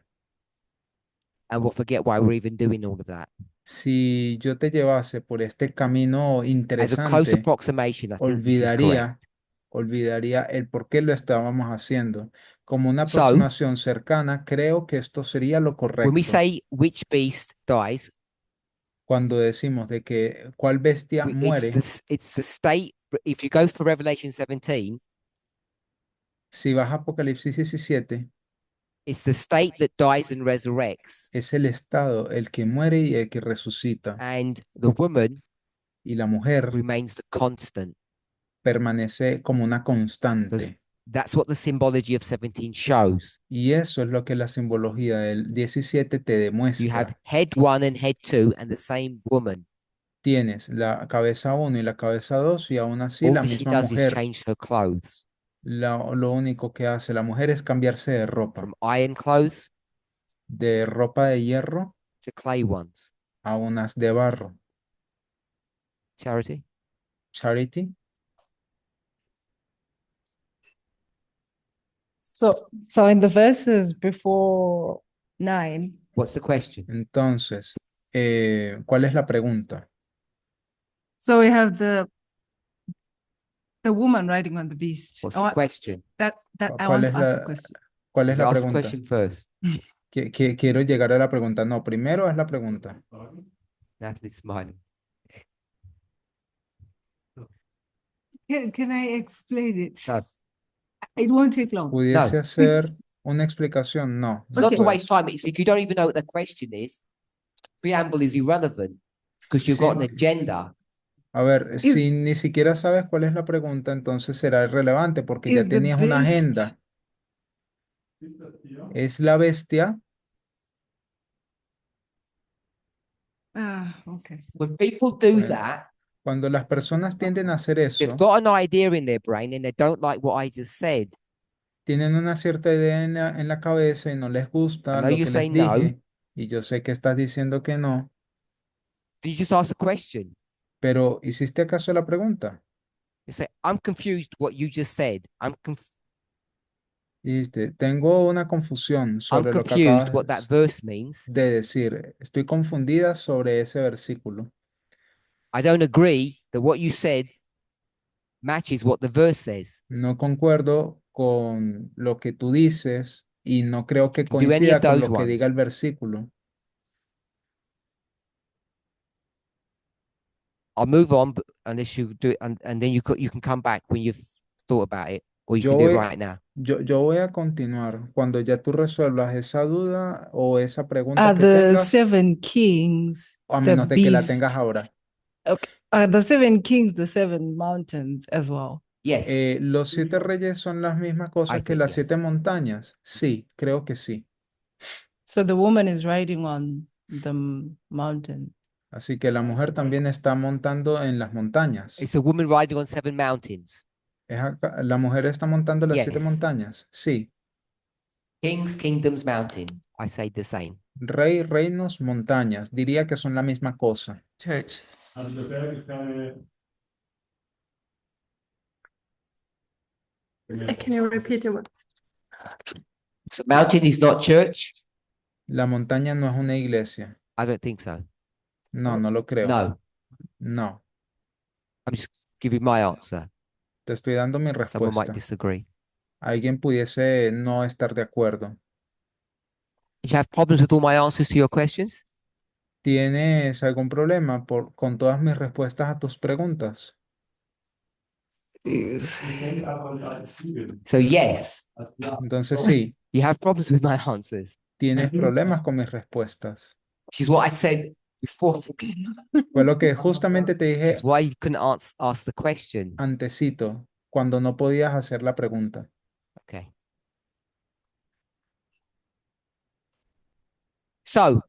and we'll forget why we're even doing all of that. Si yo te llevase por este camino As a close interesante, approximation, I think this is correct. olvidaría el por qué lo estábamos haciendo. Como una So, aproximación cercana, creo que esto sería lo When correcto. we say which beast dies, Cuando decimos de que cuál bestia muere, it's the state. If you go for Revelation 17, si vas a Apocalipsis 17, it's the state that dies and resurrects, es el estado el que muere y el que resucita. and the woman Y la mujer remains the constant. permanece como una constante. That's what the symbology of 17 shows. Y eso es lo que la simbología del 17 te You have demuestra. head 1 and head 2 and the same woman. Tienes la cabeza 1 y la cabeza 2 y aún así All la that she misma does is mujer. change her clothes Lo único que hace la mujer es cambiarse de ropa. from iron clothes De ropa de hierro to clay ones. a unas de barro. Charity? Charity. So in the verses before 9, What's the question? Entonces, ¿cuál es la pregunta? so we have the woman riding on the beast. What's I the want- question? that I ¿Cuál want es to ask la- the question. ¿Cuál es You la ask the pregunta? question first. Quiero llegar a la pregunta. No, primero es la pregunta. Natalie's smiling. Can I explain it? No. It won't take long. ¿Pudiese No. hacer una explicación? No. It's no not to puede. waste time. It's if you don't even know what the question is, preamble is irrelevant because you've got an Sí. agenda. A ver, si ni siquiera sabes cuál es la pregunta, entonces será irrelevante porque ya Is the tenías una beast- agenda. Es la bestia. Okay. When people do Bueno. that, Cuando las personas tienden a hacer they've eso, got an idea in their brain and they don't like what I just said. tienen una cierta idea en la cabeza y no les gusta I know lo you que say les no. dije. Y yo sé que estás diciendo que no, Did you just ask a question? pero ¿hiciste acaso la pregunta? You say, I'm confused what you just said. Dijiste, tengo una confusión I'm sobre lo que confused acabas what that verse means. de decir. Estoy confundida sobre ese versículo. I don't agree that what you said matches what the verse says. No concuerdo con lo que tú dices y no creo que can do any coincida of con those lo que diga ones. el versículo. I'll move on, unless you do it, and then you can come back when you've thought about it, or you Yo can do it voy- right now. Yo voy a continuar cuando ya tú resuelvas esa duda o esa pregunta Are que the tengas, 7 kings a the menos de que la beast? tengas ahora. Are the 7 kings the 7 mountains as well? Yes. ¿Los 7 reyes son las mismas cosas que think las yes. 7 montañas? Sí, creo que sí. So the woman is riding on the mountain. Así que la mujer también está montando en las montañas. It's a woman riding on 7 mountains. ¿La mujer está montando las 7 Yes. montañas? Sí. Kings, kingdoms, mountain. I say the same. Rey, reinos, montañas. Diría que son la misma cosa. Church. Can you repeat it? So mountain is not church? La montaña no es una iglesia. I don't think so. No, no lo creo. No, No, I'm just giving my answer. te estoy dando mi Someone might respuesta. disagree. Alguien pudiese no estar de acuerdo. Did you have problems with all my answers to your questions? ¿Tienes algún problema con todas mis respuestas a tus preguntas? So yes, Entonces sí, you have problems with my answers, tienes problemas con mis respuestas. which is what I said before. Fue lo que justamente te Which dije is why you couldn't ask the question. antecito, cuando no podías hacer la pregunta. Okay. So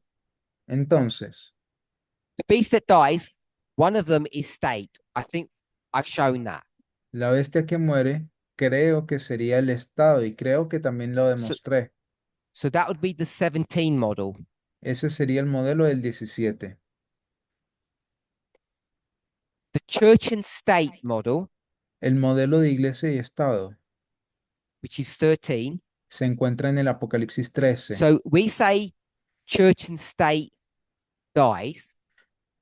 Entonces, the beast that dies, one of them is state. I think I've shown that. la bestia que muere, creo que sería el Estado y creo que también lo demostré. So that would be the 17 model. Ese sería el modelo del 17. The church and state model, El modelo de iglesia y Estado which is 13. se encuentra en el Apocalipsis 13. So we say church and state dies,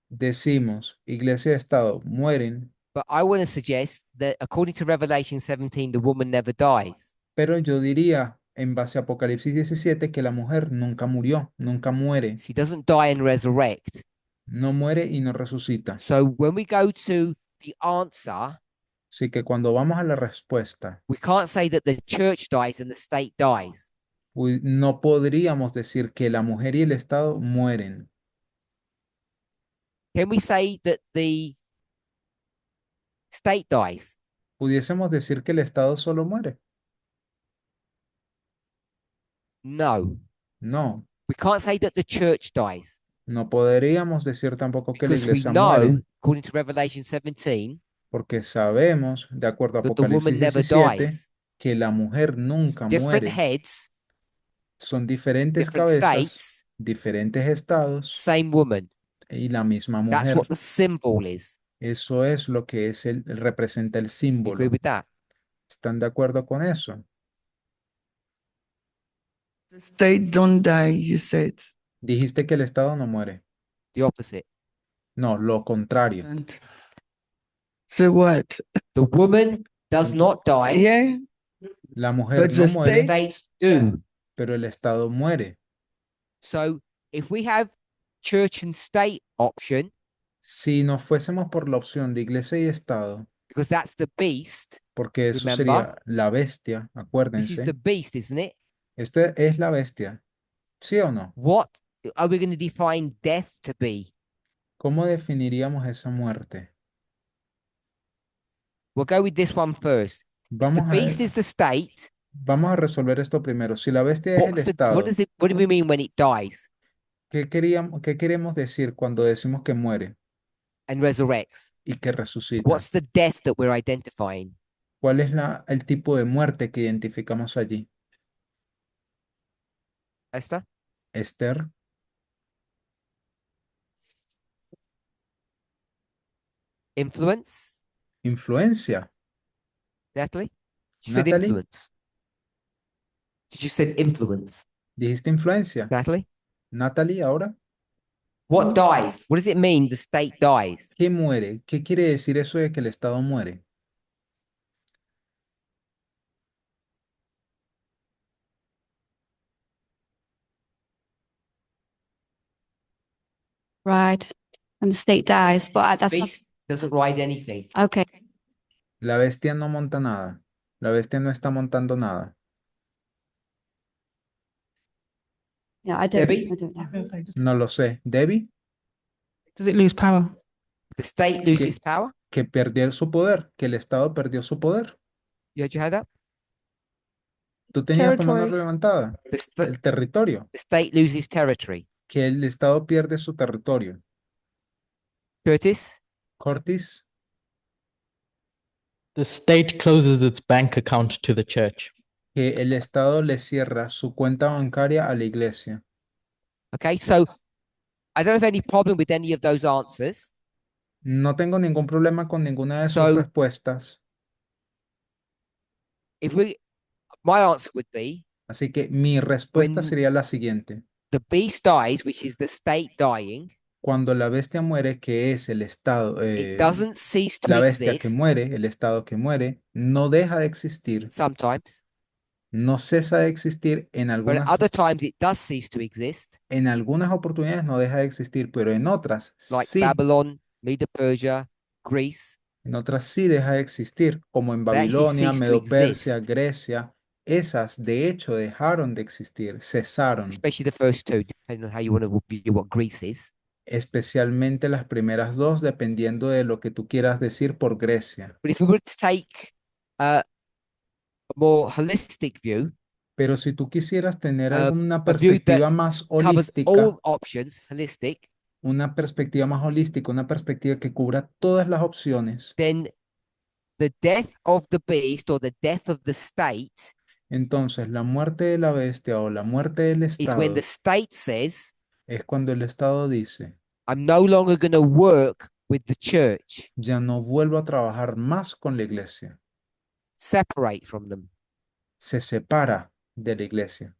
Decimos, iglesia y Estado mueren, but I want to suggest that according to Revelation 17, the woman never dies. pero yo diría, en base a Apocalipsis 17, que la mujer nunca murió, nunca muere, She doesn't die and resurrect. no muere y no resucita. So when we go to the answer, Así que cuando vamos a la respuesta, we can't say that the church dies and the state dies. no podríamos decir que la mujer y el Estado mueren. Can we say that the state dies? Pudiésemos decir que el Estado solo muere. No. No, We can't say that the church dies no podríamos decir tampoco que la because we iglesia know, muere, according to Revelation 17, porque sabemos, de acuerdo a that the woman Apocalipsis never 17, dies. que la mujer nunca Different muere. heads, Son diferentes different cabezas, states, diferentes estados same woman. y la misma That's mujer. what the symbol is. Eso es lo que representa el You agree símbolo. with that? ¿Están de acuerdo con eso? The state don't die, you said. Dijiste que el Estado no muere. The opposite. No, lo contrario. And so what? The woman does not die. Yeah, La mujer But no the muere, States do. pero el Estado muere. So if we have church and state option, Si nos fuésemos por la opción de iglesia y Estado, because that's the beast, porque eso Remember, sería la bestia, this is acuérdense. the beast, isn't it? Este es la bestia, ¿sí o no? What are we going to define death to be? ¿Cómo definiríamos esa muerte? We'll go with this one first. The Vamos beast a, is the state. vamos a resolver esto primero. Si la bestia es el What Estado, do we mean when it dies ¿qué queremos decir cuando decimos que muere and resurrects? y que resucita? What's the death that we're identifying? ¿Cuál es el tipo de muerte que identificamos allí? Esther? Esther, Influence? influencia. Natalie? She said Natalie? influence. She said influence. ¿Dijiste influencia? Natalie? Natalie, ahora, What dies? What does it mean the state dies? ¿qué muere? ¿Qué quiere decir eso de que el Estado muere? Right. And the state dies, but that's not, Beast doesn't ride anything. okay. La bestia no monta nada. La bestia no está montando nada. Yeah, I Debbie? don't know. No lo sé. ¿Debbie? Does it lose power? The state loses power. Que perdió su poder, que el Estado perdió su poder. You had your hand up? Tú tenías tu mano Territory. levantada. El territorio, The state loses territory. que el Estado pierde su territorio. Curtis? Cortis, The state closes its bank account to the church. que el Estado le cierra su cuenta bancaria a la iglesia. Okay, so I don't have any problem with any of those answers. No tengo ningún problema con ninguna de sus So- respuestas. If we, My answer would be Así que mi respuesta When- sería la siguiente. the beast dies, which is the state dying. Cuando la bestia muere, que es el estado, It doesn't cease to la bestia que exist muere, el estado que muere, no deja de existir, sometimes, no cesa de existir but at other times it does cease to exist, en algunas oportunidades no deja de existir, pero en otras like sí, Babylon, Medo-Persia, Greece. en otras sí deja de existir, como en They actually Babilonia, cease to Medo-Persia, exist, Grecia. Esas de hecho dejaron de existir, cesaron, especially the first two, depending on how you want to view what Greece is. especialmente las primeras dos, dependiendo de lo que tú quieras decir por Grecia. But if we were to take a more holistic view, Pero si tú quisieras tener a alguna view that perspectiva más covers holística, all options, holistic, una perspectiva más holística, una perspectiva que cubra todas las opciones, then the death of the beast or the death of the state entonces la muerte de la bestia o la muerte del is when Estado the state says, es cuando el Estado dice, I'm no longer going to work with the church, ya no vuelvo a trabajar más con la iglesia, separate from them. se separa de la iglesia.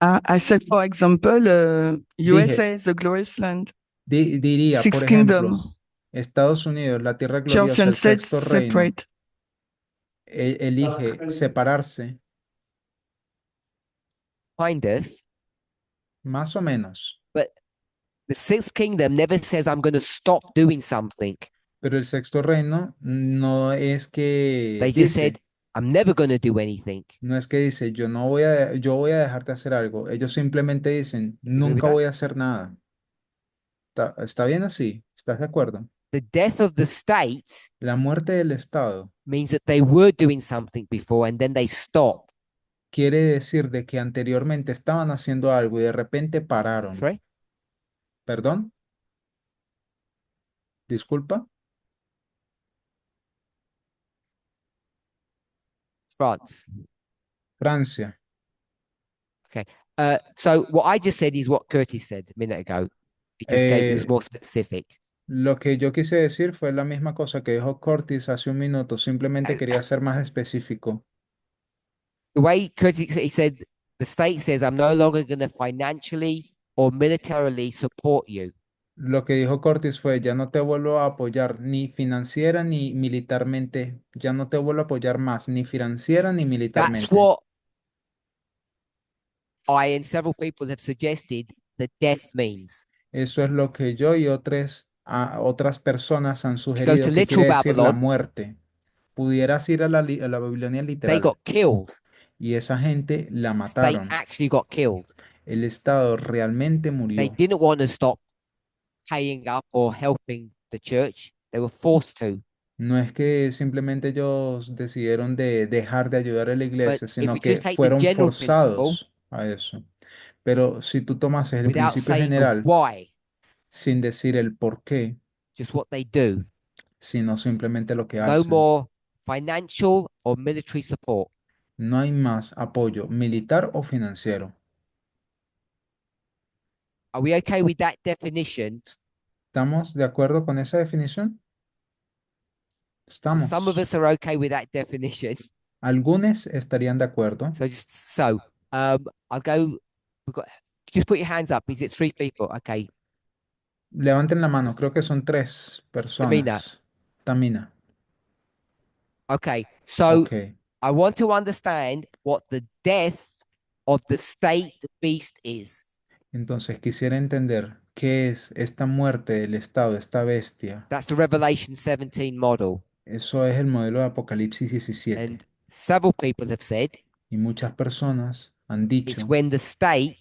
I said, for example, Dije, USA is a glorious land, diría, six por kingdom, ejemplo, Estados Unidos, la tierra church gloriosa, and el state sexto reino, separate. elige separarse, Kind of. más o menos. The sixth kingdom never says, I'm going to stop doing something. Pero el sexto reino no es que They just said, dice, I'm never going to do anything. no es que dice, yo voy a dejar de hacer algo. Ellos simplemente dicen, agree with nunca that? voy a hacer nada. ¿Está bien así? ¿Estás de acuerdo? The death of the state La muerte del Estado means that they were doing something before and then they stop. quiere decir de que anteriormente estaban haciendo algo y de repente pararon. Sorry? ¿Perdón? ¿Disculpa? France. Francia. So what I just said is what Curtis said a minute ago. He just gave it was Eh, more specific. Lo que yo quise decir fue la misma cosa que dijo Cortis hace un minuto, simplemente quería ser más específico. The way Curtis he said the state says I'm no longer going to financially or militarily support you. Lo que dijo Cortis fue, ya no te vuelvo a apoyar ni financiera ni militarmente, ya no te vuelvo a apoyar más, ni financiera ni That's militarmente. what I and several people have suggested that death means. Eso es lo que yo y otras personas han to sugerido que literal quiere decir la Babylon, muerte. Pudieras ir a la Babilonia they literal got killed. y esa gente la The state mataron. actually got killed. El Estado realmente They murió. didn't want to stop paying up or helping the church. They were forced to. No es que simplemente ellos decidieron de dejar de ayudar a la But iglesia, if sino we que just take the fueron general principle forzados a eso. Pero si tú tomas el without principio saying the general why, sin decir el por qué, just what they do, sino simplemente lo que no hacen, more financial or military support. no hay más apoyo militar o financiero. Are we okay with that definition? ¿Estamos de acuerdo con esa definición? Some of Estamos. us are okay with that definition. Algunos estarían de acuerdo. I'll go. We've got. Just put your hands up. Is it 3 people? Okay. Levanten la mano, creo que son 3 personas. Tamina. Okay. So Ok. I want to understand what the death of the state beast is. Entonces quisiera entender qué es esta muerte del Estado, esta bestia. That's the Revelation 17 model. Eso es el modelo de Apocalipsis 17. And several people have said Y muchas personas han it's dicho when the state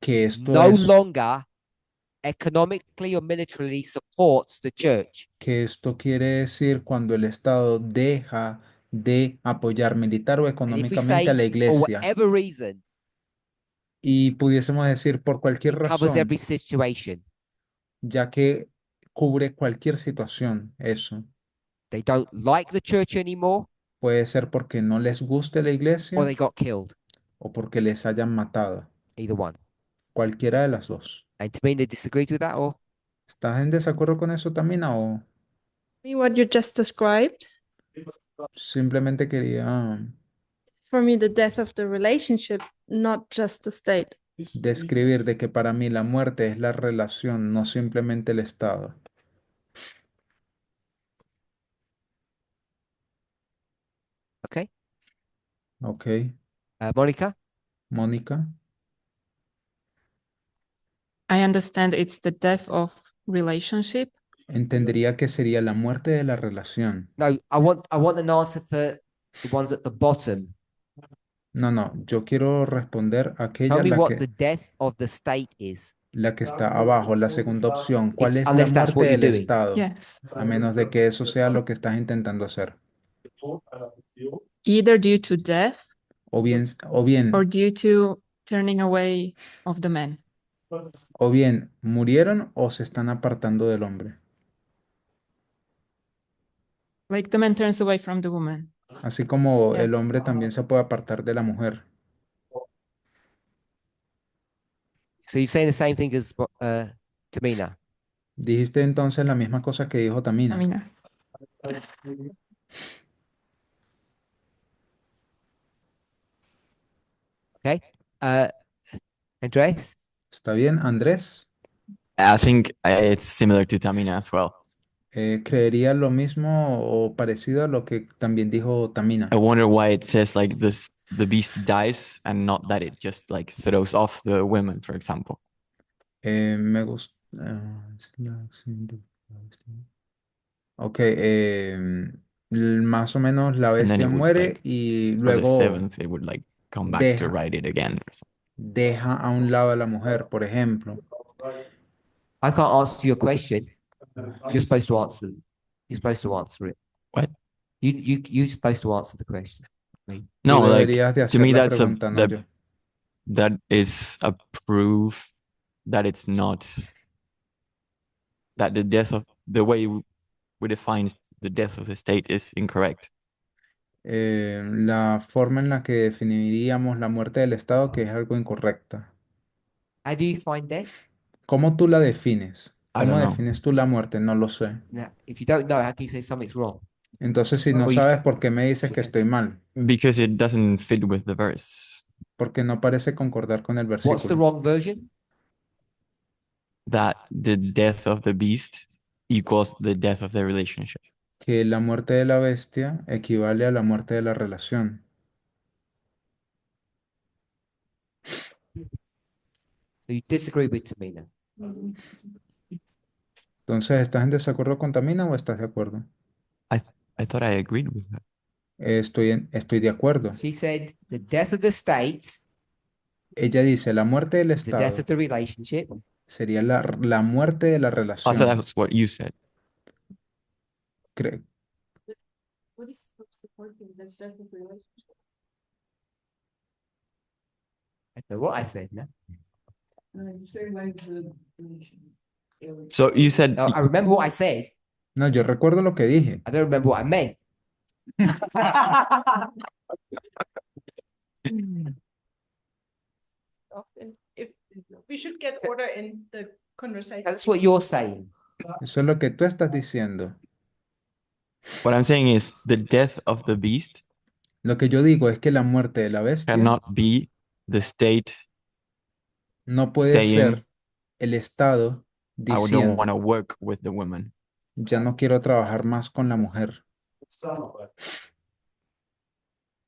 que esto no es, longer economically or militarily supports the church. que esto quiere decir cuando el Estado deja de apoyar militar o And if we económicamente say a la for iglesia. whatever reason, Y pudiésemos decir por cualquier it covers razón, every situation. ya que cubre cualquier situación, eso. They don't like the church anymore, Puede ser porque no les guste la or iglesia they got killed. o porque les hayan matado. Either one. Cualquiera de las dos. And Tamina disagrees with that, or ¿Estás en desacuerdo con eso, Tamina, o What you just described, simplemente quería for me, the death of the relationship, not just the state. describir de que para mí la muerte es la relación, no simplemente el estado? Okay. Ok, Monica? Mónica. I understand it's the death of relationship. Entendería que sería la muerte de la relación. No, I want an answer for the ones at the bottom. No, no, yo quiero responder Tell aquella, me what the death of the state is. la que está abajo, la segunda opción. ¿Cuál es la Unless that's muerte what you're del doing. estado? Yes. A menos de que eso sea lo que estás intentando hacer. Either due to death O bien, or due to turning away of the man. o bien murieron o se están apartando del hombre. Like the man turns away from the woman. Así como Yeah. el hombre también se puede apartar de la mujer. So you're saying the same thing as Tamina. Dijiste entonces la misma cosa que dijo Tamina. Tamina. Okay. Andres? ¿Está bien, Andrés? I think it's similar to Tamina as well. Creería lo mismo o parecido a lo que también dijo Tamina. I wonder why it says like this, the beast dies and not that it just like throws off the women, for example. Me gusta. Ok, más o menos la And then bestia it would muere like, y for the luego seventh, it would like come back to deja, ride it again or something. deja a un lado a la mujer, por ejemplo. I can't answer your question. You're supposed to answer. You're supposed to answer it. What? You're supposed to answer the question. No, Tú like deberías de to hacer me la that's a pregunta, no yo. that is a proof that it's not that the death of the way we define the death of the state is incorrect. La forma en la que definiríamos la muerte del Estado, que es algo incorrecta. How do you find death? ¿Cómo tú la defines? I ¿Cómo don't know. defines tú la muerte? No lo sé. Now, if you don't know, how can you say something's wrong? Entonces, si no Well, you sabes ca- por qué me dices que estoy mal, Because it doesn't fit with the verse. porque no parece concordar con el What's the versículo. wrong version? That the death of the beast equals the death of the relationship. Que la muerte de la bestia equivale a la muerte de la relación. So you disagree with Tamina. Entonces, ¿estás en desacuerdo con Tamina o estás de acuerdo? I thought I agreed with that. Estoy de acuerdo. She said the death of the state Ella dice, la muerte del is the death Estado of the relationship, sería la muerte de la I thought relación. that was what you said. Cre- What is supporting this death of relationship? I don't know what I said. No, So you said no I remember what I said. No, yo recuerdo lo que dije. I don't remember what I meant. Often, if we should get order in the conversation. That's what you're saying. Eso es lo que tú estás diciendo. what I'm saying is the death of the beast Lo que yo digo es que la muerte de la bestia cannot be the state no puede saying, ser el Estado I don't diciendo, want to work with the woman. ya no quiero trabajar más con la mujer.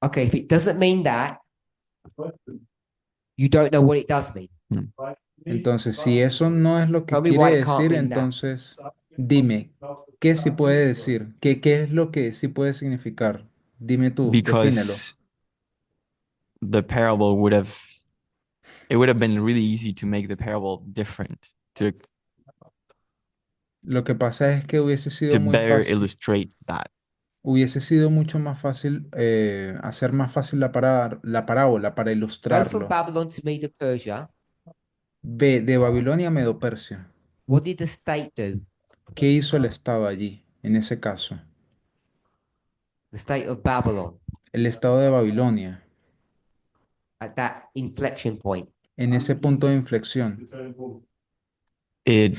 Okay, if it doesn't mean that, you don't know what it does mean. Entonces, si eso no es lo que Tell me why quiere it can't decir, mean that. entonces dime, ¿qué sí puede decir? ¿Qué es lo que sí puede significar? Dime tú, defínelo. Because the parable would have been really easy to make the parable different to Lo que pasa es que hubiese sido to muy better fácil, illustrate that. hubiese sido mucho más fácil hacer más fácil la parábola para Go from ilustrarlo. Babylon to Medo Persia. Ve de Babilonia a Medo-Persia. What did the state do? ¿Qué hizo el Estado allí, en ese caso? The state of Babylon El Estado de Babilonia, at that inflection point. en ese punto de inflexión. It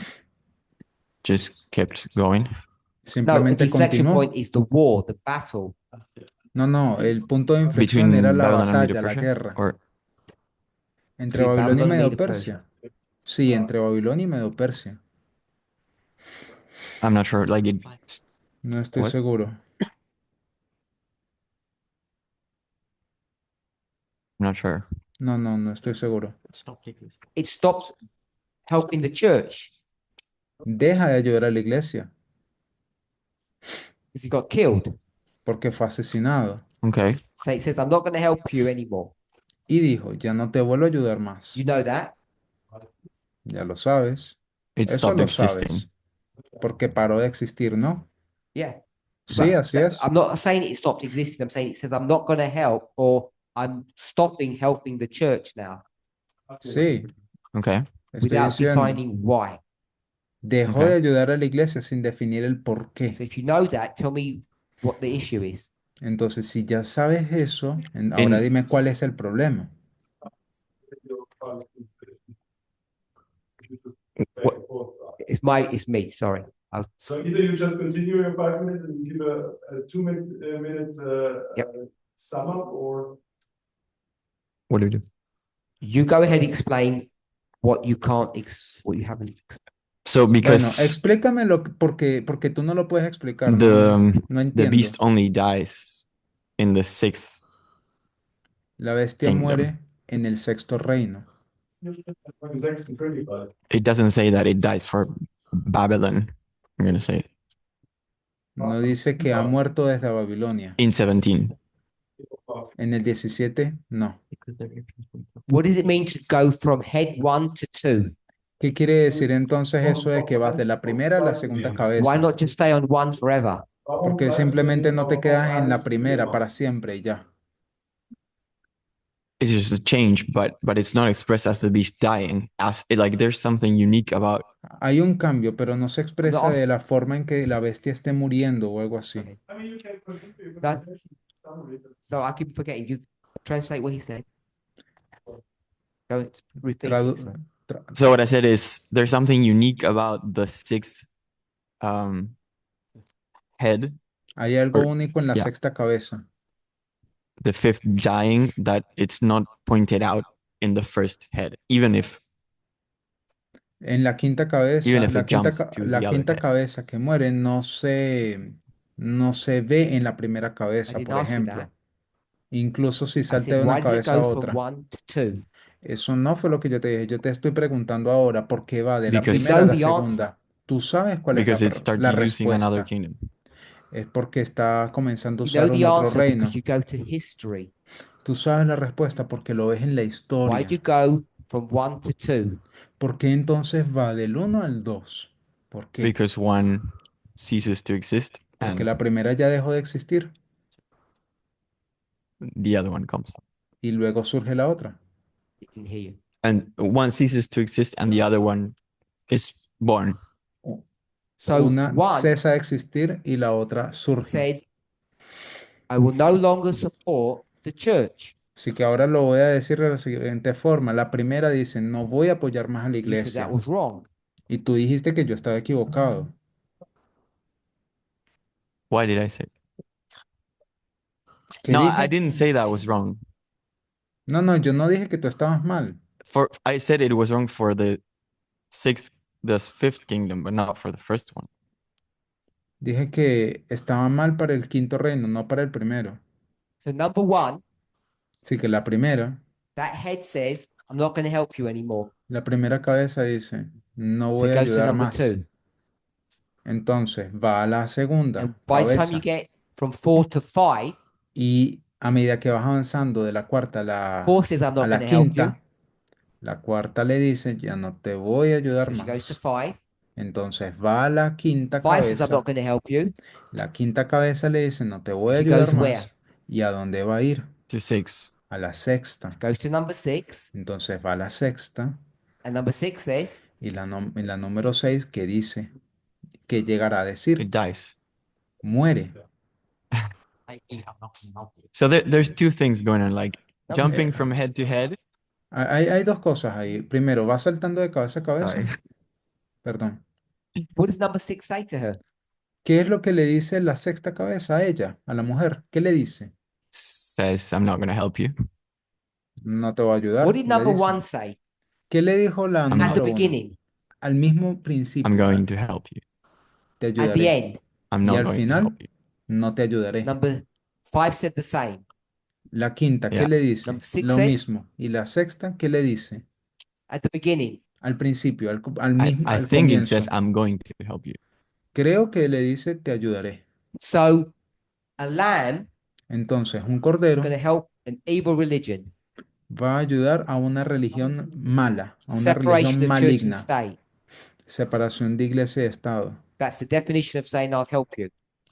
just kept going. No, the Simplemente inflection continuó. point is the war, the battle. No, el punto de inflexión Between era la Babylon and batalla, la Medo-Persia? guerra Or entre Between Babilonia y Babylon and Medo-Persia. Sí, entre Babilonia y Medo-Persia. I'm not sure, like No estoy What? seguro. I'm not sure. No estoy seguro. It stops helping the church Deja de ayudar a la iglesia because he got killed. porque fue asesinado. Okay. So it says, I'm not going to help you anymore. Y dijo, ya no te vuelvo a ayudar más. You know that? Ya lo sabes. It Eso stopped lo existing. sabes. Porque paró de existir, ¿no? Yeah. Sí, But así es. I'm not saying it stopped existing. I'm saying it says, I'm not going to help, or I'm stopping helping the church now Sí, Okay. estoy without diciendo. defining why. Dejó Ok. de ayudar a la iglesia sin definir el por So qué. if you know that, tell me what the issue is. Entonces, si ya sabes eso, ahora dime cuál es el problema. It's me. Sorry. So either you just continue your 5 minutes and give a 2 minute Yep. sum up, or What do we do? You go ahead, explain what you can't, what you haven't. So Bueno, because explícame porque tú no lo puedes explicar. the No the entiendo. beast only dies in the sixth. La bestia Kingdom. muere en el sexto reino. It doesn't say that it dies for Babylon. I'm gonna say No dice que ha muerto desde Babilonia. in 17. En el 17, no. What does it mean to go from head 1 to 2? ¿Qué quiere decir entonces eso de que vas de la primera a la segunda Why cabeza? not just stay on 1 forever? Porque simplemente no te quedas en la primera para siempre y ya. It's just a change, but it's not expressed as the beast dying. Like there's something unique about. Hay un cambio, pero no se expresa No. de la forma en que la bestia esté muriendo o algo así. That- No, I keep forgetting. You translate what he said. Go repeat. Tradu- it, sorry. So what I said is there's something unique about the sixth head, Hay algo Or- único en la yeah. sexta cabeza. the fifth dying, that it's not pointed out in the first head, even if En la quinta cabeza, Even if la it quinta, jumps ca- to la the other quinta head. cabeza que muere no se ve en la primera I cabeza, didn't por ask you ejemplo. that. Incluso si I salta said, de why una did it cabeza a go from otra. 1 to 2? Eso no fue lo que yo te dije. Yo te estoy preguntando ahora por qué va de la Because- primera a You la know the segunda. Tú sabes cuál es because la, it starts la using another respuesta. kingdom. Es porque está comenzando a You know usar un the otro answer reino. because you go to history. Tú sabes la respuesta porque lo ves en la Why historia. do you go from 1 to 2? ¿Por qué entonces va del 1 al 2? ¿Por qué? Because one ceases to exist Porque and la primera ya dejó de existir the other one comes. y luego surge la otra. I didn't hear you. And one ceases to exist and the other one is born. So Una one cesa de existir y la otra surge. said, I will no longer support the church. Así que ahora lo voy a decir de la siguiente forma. La primera dice, no voy a apoyar más a la You said iglesia. that was wrong. Y tú dijiste que yo estaba equivocado. Why did I say? ¿Qué No, dije? I didn't say that was wrong. No, yo no dije que tú estabas mal. I said it was wrong for the fifth kingdom, but not for the first one. Dije que estaba mal para el quinto reino, no para el primero. So number one, Así que la primera says, I'm not going to help you anymore. cabeza dice, no So voy it a goes to ayudar number más. 2. Entonces va a la segunda And by the time cabeza. you get from 4 to 5, Y a medida que vas avanzando de la cuarta a 4 says, I'm a not la going to help you. quinta, la cuarta le dice, ya no te voy a ayudar So she goes to más. 5. Entonces va a la quinta 5 says, I'm cabeza. not going to help you. La quinta cabeza le dice, no te voy a She ayudar goes más. where? ¿Y a dónde va a ir? To 6. A la sexta. Goes to number 6. Entonces va a la sexta. And number 6 says, Y la número 6 que dice, que llegará a decir, It dies. muere. So there's two things going on, like Number jumping six. from head to head. Hay dos cosas ahí. Primero, va saltando de cabeza a cabeza. Sorry. Perdón. What does number 6 say to her? ¿Qué es lo que le dice la sexta cabeza a ella, a la mujer? ¿Qué le dice? Says, I'm not going to help you. No te voy a ayudar. What did le number dice. 1 say? ¿Qué le dijo la I'm At the número uno? beginning, Al mismo principio. I'm going to help you. Te at the ayudaré. end. I'm Y not al going to final, help you. no te ayudaré. Number 5 said the same. La quinta, ¿qué Yeah. le dice? Number 6 Lo said mismo. Y la sexta, ¿qué le dice? at the beginning. Al principio, al I mismo, I al think it comienzo. says, I'm going to help you. Creo que le dice, te ayudaré. So a lamb Entonces, un is cordero going to help an evil religion, va a ayudar a una religión mala, a una separation religión of church and maligna, state. separación de iglesia y Estado. That's the definition of saying I'll help you.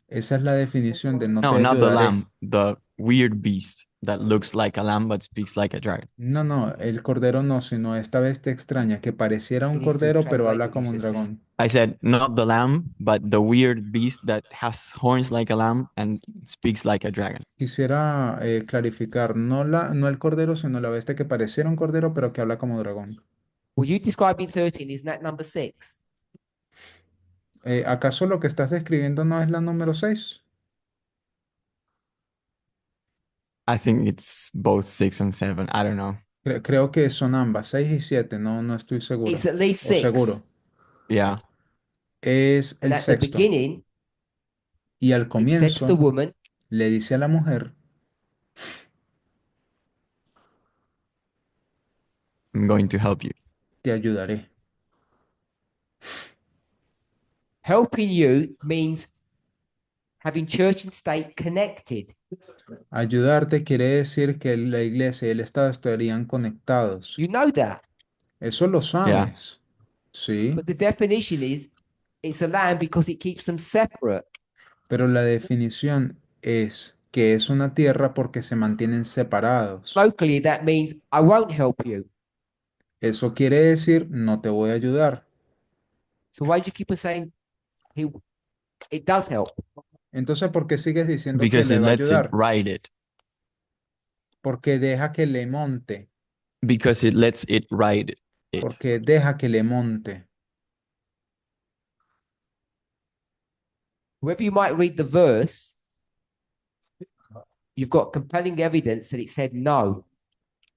Esa es la definición de no No, te not the ayudaré. lamb, the weird beast that looks like a lamb but speaks like a dragon. No, no, el cordero no, sino esta bestia extraña que pareciera un He needs to cordero pero translate habla what you como un just said. dragón. I said, not the lamb, but the weird beast that has horns like a lamb and speaks like a dragon. Quisiera clarificar, no el cordero, sino la bestia que pareciera un cordero pero que habla como dragón. Well, you describing 13, isn't that number 6? ¿Acaso lo que estás describiendo no es la número 6? I think it's both 6 and 7. I don't know. Creo que son ambas, 6 y 7, no estoy seguro. It's at least O seguro. 6. Yeah. Es And el at the sexto. beginning, Y al it said to comienzo the woman, le dice a la mujer, I'm going to help you. te ayudaré. helping you means having church and state connected. Ayudarte quiere decir que la iglesia y el Estado estarían conectados. You know that. Eso lo sabes. Sí, But the definition is it's a lamb because it keeps them separate. pero la definición es que es una tierra porque se mantienen separados. Locally, that means I won't help you. Eso quiere decir no te voy a ayudar. So why do you keep on saying it does help? Entonces, ¿por qué sigues diciendo que Because le it va a lets it ayudar? ride it. Porque deja que le monte. Because it lets it ride it. Porque deja que le monte. Wherever you might read the verse, you've got compelling evidence that it said no.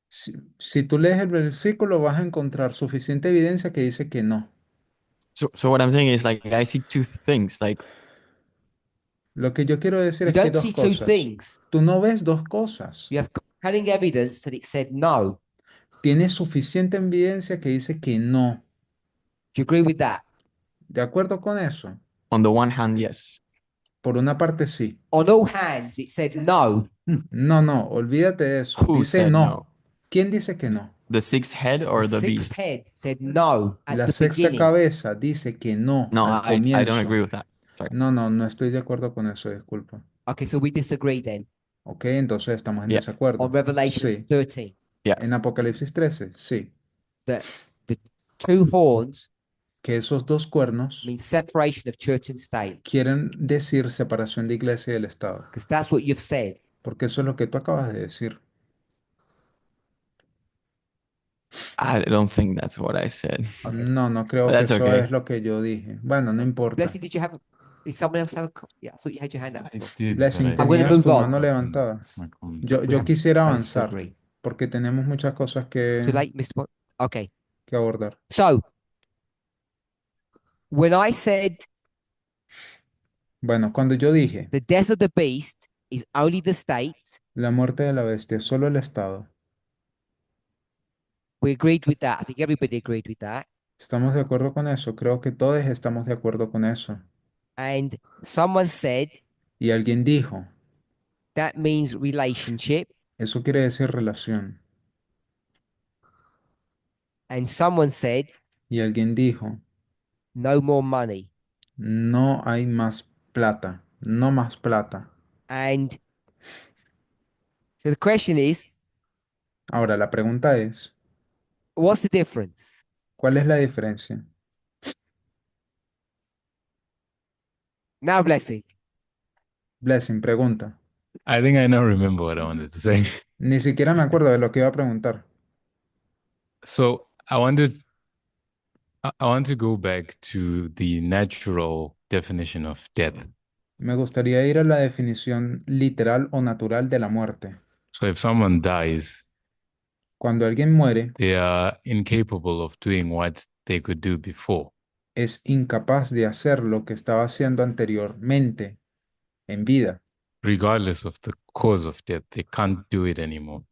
Si tú lees el versículo, vas a encontrar suficiente evidencia que dice que no. So what I'm saying is like I see two things. Like Lo que yo quiero decir You es que hay don't dos see two cosas. things. Tú no ves dos cosas. You have compelling evidence that it said no. Tienes suficiente evidencia que dice que no. Do you agree with that? ¿De acuerdo con eso? on the one hand, yes. Por una parte sí. On all hands, it said no. No, olvídate de eso. Who Dice said no. no? ¿Quién dice que no? The sixth head or The the sixth beast? head said no at La the sexta beginning. cabeza dice que no No, al I don't comienzo. agree with that. Sorry. No estoy de acuerdo con eso, disculpa. Okay, so we disagree then Ok, entonces estamos en Yeah. desacuerdo. on Revelation Sí. 13. En Apocalipsis 13, sí. That the two horns Que esos dos cuernos mean separation of church and state, quieren decir separación de iglesia y del Estado. because that's what you've said. Porque eso es lo que tú acabas de decir. I don't think that's what I said. No creo But que that's eso okay. es lo que yo dije. Bueno, no importa. Blessing, did you have? Did someone else have? Yeah, I thought you had your hand up. Blessing, I'm gonna tenías move tu on. mano levantada. Yo We have quisiera both to avanzar agree. porque tenemos muchas cosas Too que late, Mr. Bond? Okay. abordar. So when I said Bueno, cuando yo dije the death of the beast is only the state, la muerte de la bestia, solo el Estado, we agreed with that. I think everybody agreed with that. ¿estamos de acuerdo con eso? Creo que todos estamos de acuerdo con eso. And someone said Y alguien dijo, that means relationship. eso quiere decir relación. And someone said Y alguien dijo, no more money. no hay más plata, no más plata. And so the question is, Ahora, la pregunta es, what's the difference? ¿cuál es la diferencia? Now, Blessing. Blessing, pregunta. I think I now remember what I wanted to say. Ni siquiera me acuerdo de lo que iba a preguntar. So I I want to go back to the natural definition of death. Me gustaría ir a la definición literal o natural de la muerte. So if someone dies, Cuando alguien muere, they are incapable of doing what they could do before. es incapaz de hacer lo que estaba haciendo anteriormente en vida, Regardless of the cause of death, they can't do it anymore.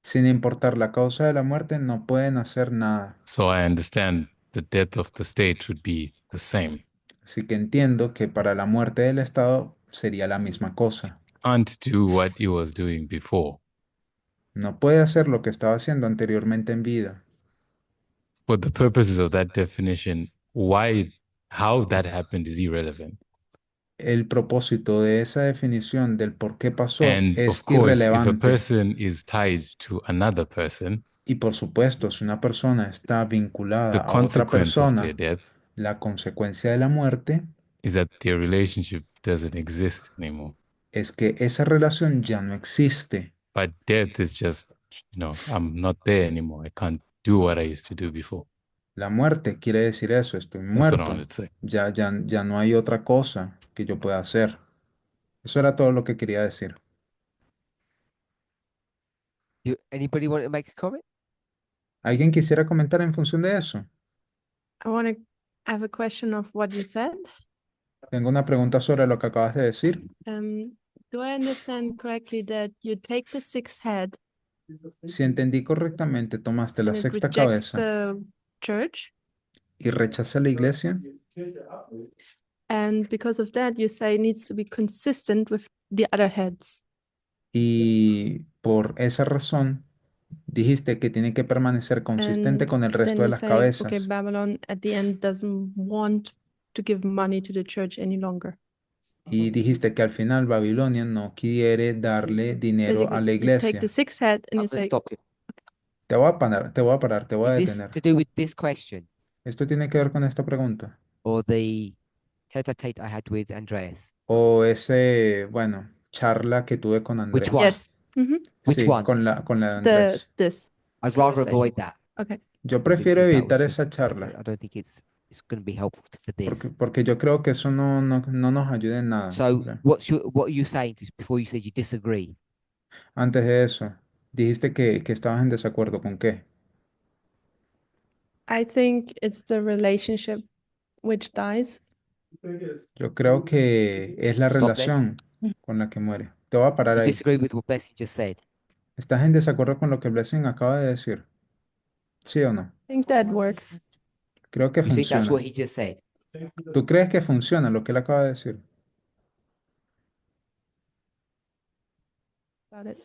sin importar la causa de la muerte, no pueden hacer nada. So I understand the death of the state would be the same. Así que entiendo que para la muerte del Estado sería la misma cosa. Can't do what he was doing before. No puede hacer lo que estaba haciendo anteriormente en vida. For the purposes of that definition, how that happened is irrelevant. El propósito de esa definición del por qué pasó And es of course, if a irrelevante. person is tied to another person, Y por supuesto, si una persona está vinculada the a otra consequence of persona, their death la consecuencia de la muerte is that their relationship doesn't exist anymore. es que esa relación ya no existe. But death is just, I'm not there anymore. I can't do what I used to do before. La muerte quiere decir eso, estoy That's what I muerto. wanted to say. Ya no hay otra cosa que yo pueda hacer. Eso era todo lo que quería decir. Anybody want to make a comment? ¿Alguien quisiera comentar en función de eso? I want to have a question of what you said. Tengo una pregunta sobre lo que acabas de decir. Do I understand correctly that you take the sixth head Si entendí correctamente, tomaste la and it sexta rejects cabeza the church, y rechazas la iglesia, and because of that, you say it needs to be consistent with the other heads. y por esa razón dijiste que tiene que permanecer consistente And con el then resto de you las say, okay, cabezas. Babylon at the end doesn't want to give money to the church any longer. Y dijiste que al final Babilonia no quiere darle dinero a la Basically, you take iglesia. the sixth head and I'm you gonna say, stop you. Te voy a parar, te voy a parar, te voy a Is this detener. to do with this question ¿Esto tiene que ver con esta pregunta? or the tete-a-tete I had with Andreas? O ese, bueno, charla que tuve con Which Andrés. one? yes, Which Sí, one? con la de Andrés. this. I'd rather conversation. avoid that. Okay. Yo because prefiero that evitar was esa just- charla I don't think it's going to be helpful for this. porque yo creo que eso no nos ayuda en nada. So what are you saying? 'Cause before you said you disagree. Antes de eso, dijiste que estabas en desacuerdo con qué. I think it's the relationship which dies. Yo creo que es la Stop then. relación con la que muere. Te voy a parar You ahí. disagree with what Blessing just said. ¿Estás en desacuerdo con lo que Blessing acaba de decir? ¿Sí o no? I think that works. Creo que You think that's funciona. what he just said? ¿Tú crees que funciona lo que él acaba de decir? Got it.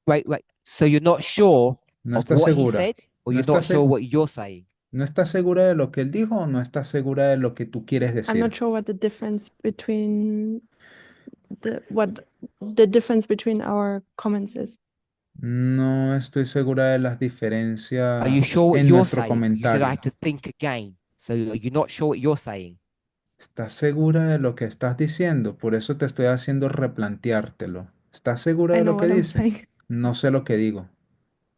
Wait. So you're not sure ¿No of estás what he segura? said, or No you're not estás sure seg- what you're saying? ¿No estás segura de lo que él dijo o no estás segura de lo que tú quieres I'm decir? not sure what the difference between the difference between our comments is. No estoy segura de las Are you diferencias sure what en you're nuestro saying? You said I comentario. have to think again. So are you not sure what you're saying? ¿Estás segura de lo que estás diciendo? Por eso te estoy haciendo replanteártelo. ¿Estás segura I de know lo que what I'm dice? saying. No sé lo que digo.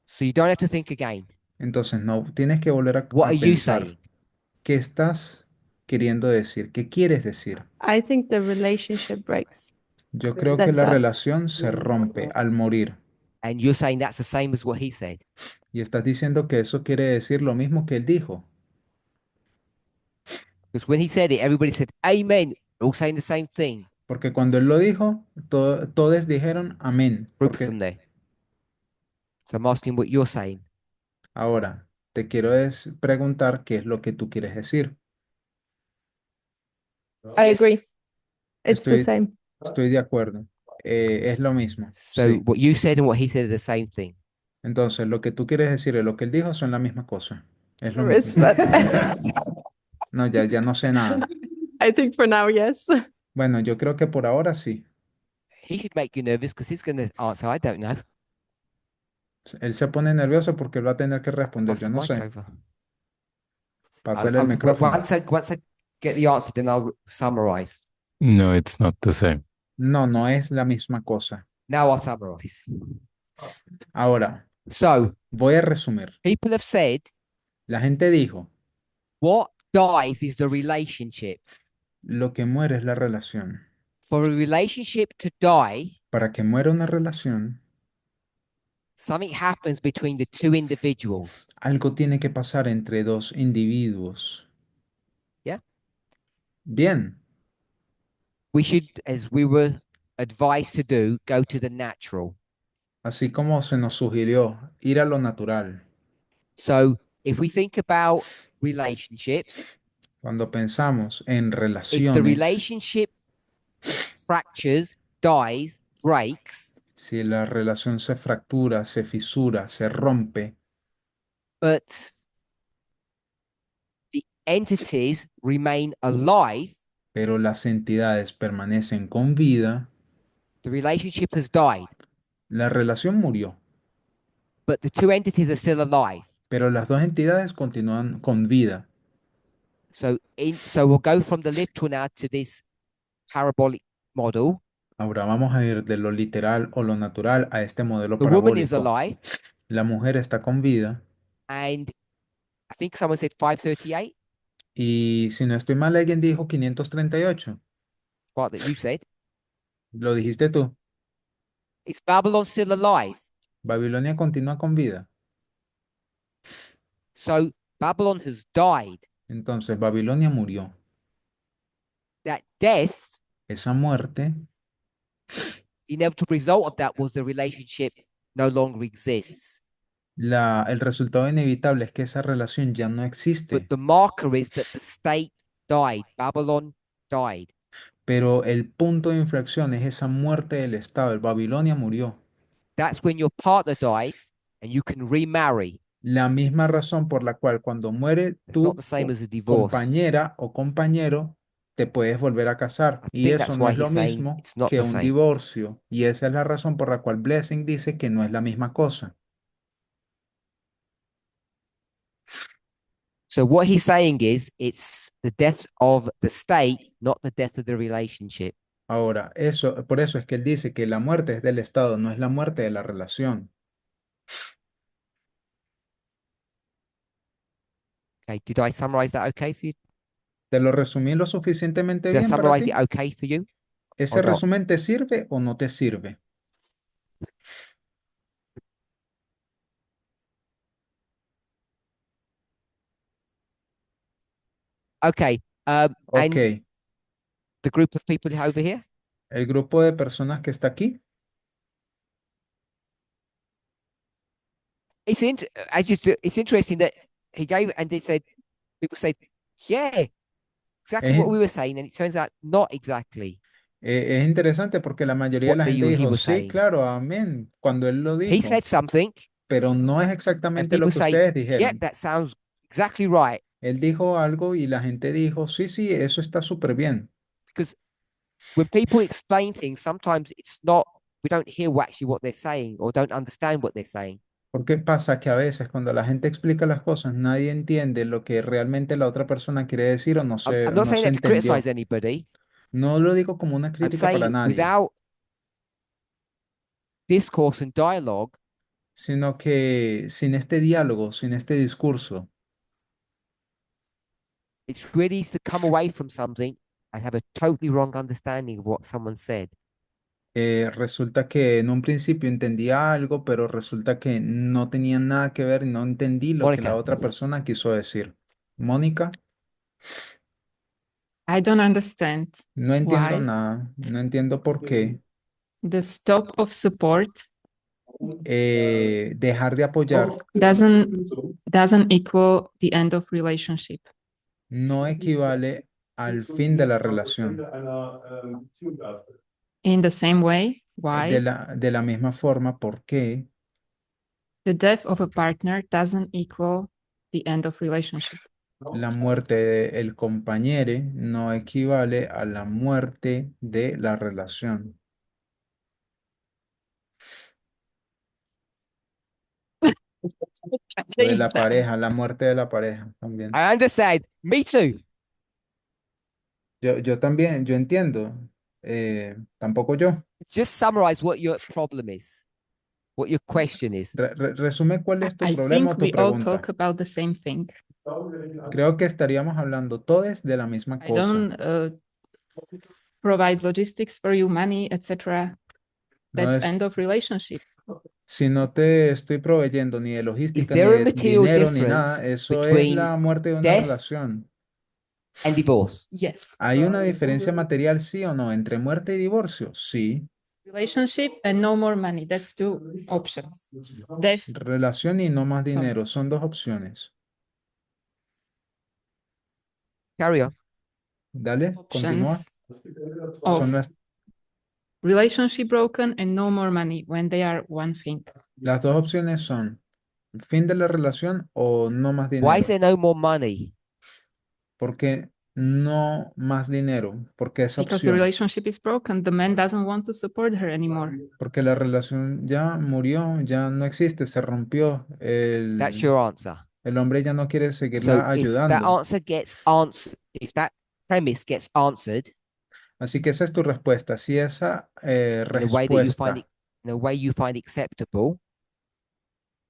So you don't have to think again. Entonces no tienes que volver a What are you pensar. saying? ¿Qué estás queriendo decir? ¿Qué quieres decir? I think the relationship breaks. Yo creo That que la does. relación se rompe al morir. And you're saying that's the same as what he said. Y estás diciendo que eso quiere decir lo mismo que él dijo. Because when he said it, everybody said, Amen. We're all saying the same thing. Porque cuando él lo dijo, todos dijeron amén. Group Porque from there. So I'm asking what you're saying. ahora te quiero preguntar qué es lo que tú quieres decir. I agree. It's the Estoy- same. Estoy de acuerdo. Es lo mismo. So Sí. what you said and what he said are the same thing. Entonces, lo que tú quieres decir y lo que él dijo son la misma cosa. Es lo There is, mismo. but No, ya no sé nada. I think for now, yes. Bueno, yo creo que por ahora sí. He should make you nervous because he's going to answer, I don't know. Él se pone nervioso porque él va a tener que responder. Pass Yo the no mic sé. over. Pásale el micrófono. Once I get the answer, then I'll summarize. No, it's not the same. No es la misma cosa. Now I'll summarize. Ahora, So voy a resumir. people have said La gente dijo, what dies is the relationship. lo que muere es la relación. For a relationship to die, Para que muera una relación, something happens between the two individuals. algo tiene que pasar entre dos individuos. Yeah. Bien, We should, as we were advised to do, go to the natural. así como se nos sugirió ir a lo natural. So if we think about relationships, Cuando pensamos en if the relaciones, relationship fractures, dies, breaks, si la relación se fractura, se fisura, se rompe, but the entities remain alive, pero las entidades permanecen con vida, the relationship has died, la relación murió, but the two entities are still alive. pero las dos entidades continúan con vida. So we'll go from the literal now to this parabolic model. Ahora vamos a ir de lo literal o lo natural a este modelo The woman is parabólico. alive, La mujer está con vida and I think someone said 538, y si no estoy mal, alguien dijo 538. what that you said. Lo dijiste tú. Is Babylon still alive? Babilonia continúa con vida. So Babylon has died. Entonces Babilonia murió. That death, Esa muerte, the inevitable result of that was the relationship no longer exists. el resultado inevitable es que esa relación ya no existe. But the marker is that the state died. Babylon died. Pero el punto de inflexión es esa muerte del Estado. El Babilonia murió. That's when your partner dies and you can remarry. La misma razón por la cual cuando muere It's tu not the same as a divorce. compañera o compañero, te puedes volver a casar. I Y think eso that's no why es lo he's saying mismo it's not que the un same. divorcio. Y esa es la razón por la cual Blessing dice que no es la misma cosa. So what he's saying is it's the death of the state, not the death of the relationship. Ahora, por eso es que él dice que la muerte es del Estado, no es la muerte de la relación. Okay, did I summarize that okay for you? ¿Te lo resumí lo suficientemente Did I bien para summarize ti? it okay for you? ¿Ese or not? resumen te sirve o no te sirve? Okay. And Ok, the group of people over here? el grupo de personas que está aquí, It's it's interesting that he gave and they said people said, yeah, exactly Es- what we were saying, and it turns out not exactly. es interesante porque la mayoría de What la gente he dijo, was sí, saying. claro, amén, cuando él lo He dijo, said something, pero no es and exactamente lo people que say, ustedes yeah, dijeron. that sounds exactly right. Él dijo algo y la gente dijo, sí, sí, eso está súper bien. Because when people explain things, sometimes it's not, we don't hear actually what they're saying or don't understand what they're saying. Porque pasa que a veces cuando la gente explica las cosas, nadie entiende lo que realmente la otra persona quiere decir o no I'm not no saying se that to entendió. criticize anybody. No lo digo como una I'm crítica para saying nadie, without discourse and dialogue, sino que sin este diálogo, sin este discurso, it's really easy to come away from something and have a totally wrong understanding of what someone said. resulta que en un principio entendía algo, pero resulta que no tenía nada que ver y no entendí lo que la Mónica. otra persona quiso decir. Mónica, I don't understand no entiendo why nada, no entiendo por qué the stop of support dejar de apoyar doesn't equal the end of relationship. no equivale al fin de la relación. In the same way, why De la misma forma, ¿por qué the death of a partner doesn't equal the end of relationship. la muerte del compañero no equivale a la muerte de la relación? O de la pareja, la muerte de la pareja también. I understand. Me too. Yo también, yo entiendo. Tampoco yo. Just summarize what your problem is. what your question is. Resume cuál es tu I problema o think tu we all pregunta. talk about the same thing. Creo que estaríamos hablando todos de la misma I cosa. don't provide logistics for you, money, etc. No That's es- end of relationship. Si no te estoy proveyendo ni de Is logística, ni there a de material dinero, ni difference nada, eso es between la muerte de una death relación. and divorce? Yes. ¿Hay una diferencia material, sí o no, entre muerte y divorcio? Sí. Relationship and no more money. That's two options. Death. Relación y no más Sorry. dinero, son dos opciones. Carry on. Dale, continúa. Options Son of las, relationship broken and no more money when they are one thing. las dos opciones son fin de la relación o no más Why dinero. is there no more money? ¿Por qué no más dinero? Porque esa Because the opción. relationship is broken, the man doesn't want to support her anymore. Porque la relación ya murió, ya no existe, se rompió. That's your answer. El hombre ya no quiere So seguirla if that ayudando. answer gets answered, if that premise gets answered Así que esa es tu respuesta. Si esa in a way that you find respuesta it, in a way you find acceptable,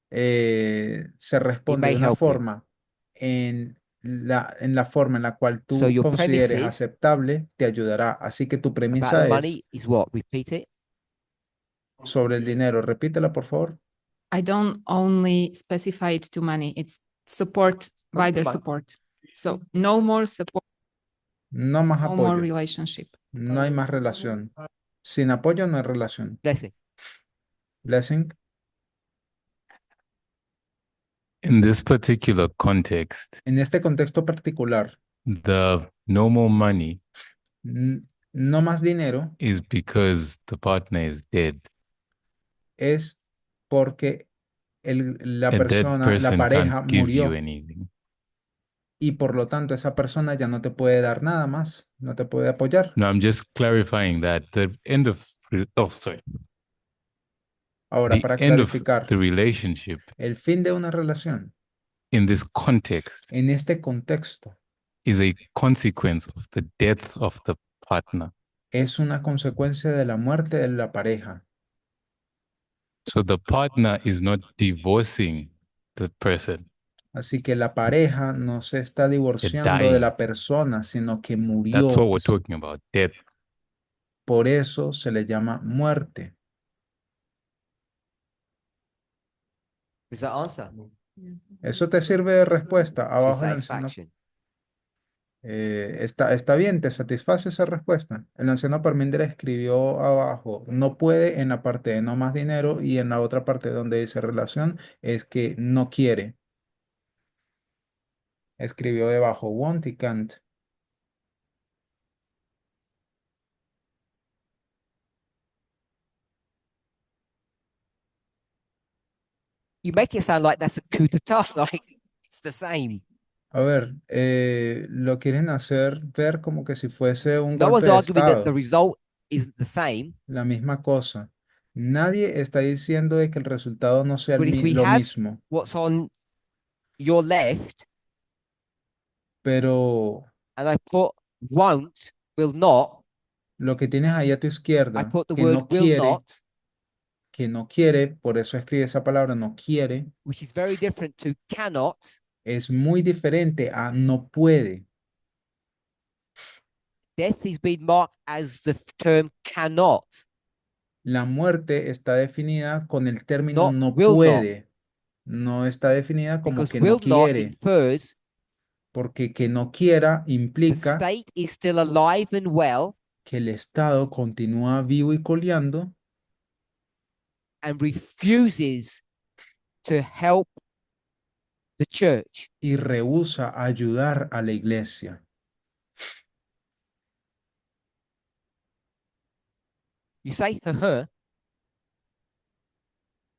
se responde may de una help you. forma en la forma en la cual So tú your consideres premises aceptable, te ayudará. Así que tu about the premisa es money is what? Repeat it. sobre el dinero. Repítela, por favor. I don't only specify it to money, it's support by their Money. support. So no more support, No más no more apoyo. relationship. No hay más relación. Sin apoyo no hay relación. Blessing. Blessing. In this particular context, En este contexto particular, the no more money no más dinero is because the partner is dead. es porque la A dead persona, la person pareja can't give you murió anything. y por lo tanto esa persona ya no te puede dar nada más, no te puede apoyar. No, I'm just clarifying that the end of sorry. Ahora, The para end of clarificar, the relationship el fin de una relación in this context en este contexto is a consequence of the death of the partner. es una consecuencia de la muerte de la pareja. So the partner is not divorcing the person. Así que la pareja no se está divorciando de dying. la persona, sino que That's murió. what we're talking about, death. Por eso se le llama muerte. Is that answer? ¿Eso te sirve de respuesta? To your Abajo el anciano. satisfaction. Está bien, ¿te satisface esa respuesta? El anciano Parmíndera escribió abajo, no puede en la parte de no más dinero y en la otra parte donde dice relación es que no quiere. Escribió debajo, want y can't. You make it sound like that's a coup d'etat, like it's the same. A ver, lo quieren hacer ver como que si fuese un No golpe one's de arguing that the estado, result is the same. la misma cosa. Nadie está diciendo de que el resultado no sea But if we lo have mismo, what's on your left, pero and I put won't, will not, lo que tienes ahí a tu I izquierda, put the word will not, que no quiere, por eso escribe esa palabra, no quiere, which is very different to cannot. es muy diferente a no puede. Death is being marked as the term cannot. La muerte está definida con el término Not no will not. puede. No está definida como Because que will no not quiere, infers porque que no quiera the implica state is still alive and well que el Estado continúa vivo y coleando and refuses to help the church. y rehúsa ayudar a la iglesia. You say,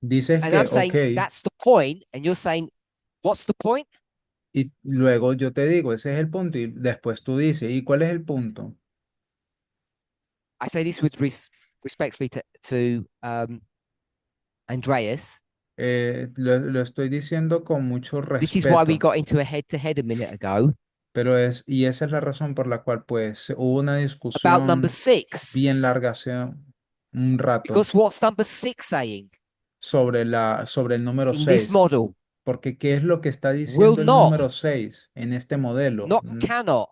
Dices and que, I'm saying ok, that's the point, and you're saying, what's the point? y luego yo te digo, ese es el punto, y después tú dices, ¿y cuál es el punto? I say this with respectfully to Andreas. Lo estoy diciendo con mucho This is why we respeto, got into a head-to-head a minute ago pero y esa es la razón por la cual pues hubo una about number discusión 6. bien larga hace un rato. Because what's number 6 saying? sobre el número in this 6. model. Porque ¿qué es lo que está Will diciendo el not, número 6 en este modelo? not cannot.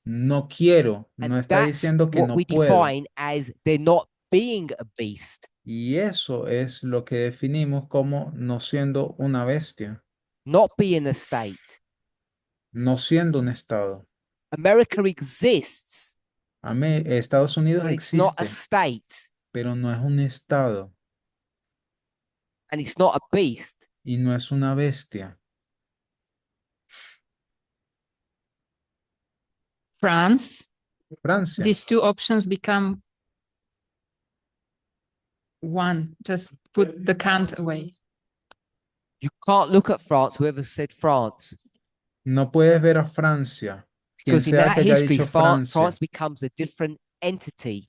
No quiero, no And está that's diciendo que what no we puedo. define as there not being a beast, Y eso es lo que definimos como no siendo una bestia, not being a state. no siendo un estado. America exists, Estados Unidos but it's not a existe, state, pero no es un estado and it's not a beast. y no es una bestia. France, Francia. these two options become one. Just put the can't away. You can't look at France, whoever said France, No puedes ver a Francia, quien because in sea that que haya history, dicho France Francia, becomes a different entity,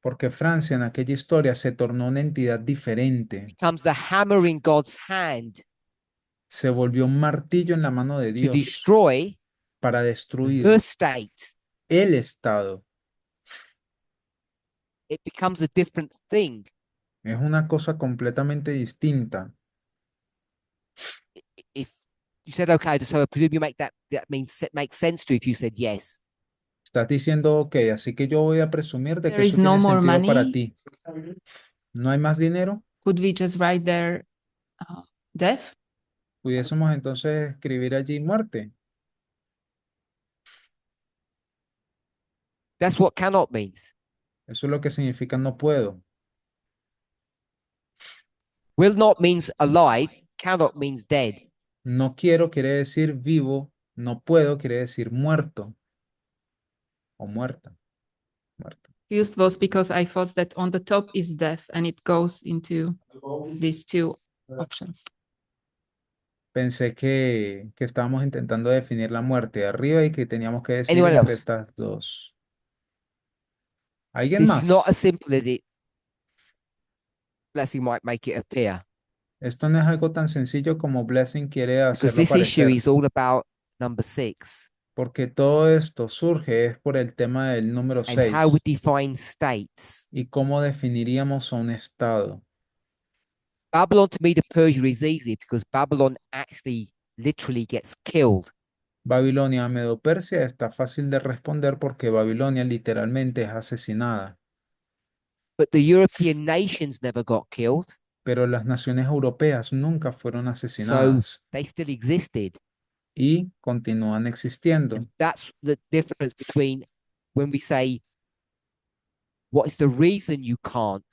porque Francia en aquella historia se tornó una entidad diferente, becomes the hammer in God's hand se volvió un martillo en la mano de to Dios destroy para the destruir state. el estado. It becomes a different thing. Es una cosa completamente distinta. If you said okay, so I presume you make that makes sense to you if you said yes. Estás diciendo, ok, así que yo voy a presumir de que There is eso no tiene more sentido para money. ti. ¿No hay más dinero? Could we just write there death? Pudiésemos entonces escribir allí muerte. That's what cannot means. Eso es lo que significa no puedo. Will not means alive, cannot means dead. No quiero quiere decir vivo, no puedo quiere decir muerto o muerta. Muerto. Used those because I thought that on the top is death and it goes into these two options. Pensé que estábamos intentando definir la muerte de arriba y que teníamos que decidir Anyone entre else? estas dos. ¿Alguien This más? is not as simple as it Blessing might make it appear. Esto no es algo tan sencillo como Blessing quiere Because hacerlo this issue parecer. is all about number 6 Porque todo esto surge es por el tema del número and how we 6 define states. y cómo definiríamos a un estado. Babylon to Medo Persia is easy because Babylon actually literally gets killed. Babilonia, Medo-Persia está fácil de responder porque Babilonia literalmente es asesinada. But the European nations never got killed. Pero las naciones europeas nunca fueron So asesinadas they still existed. y continúan existiendo. And that's the difference between when we say, what is the reason you can't?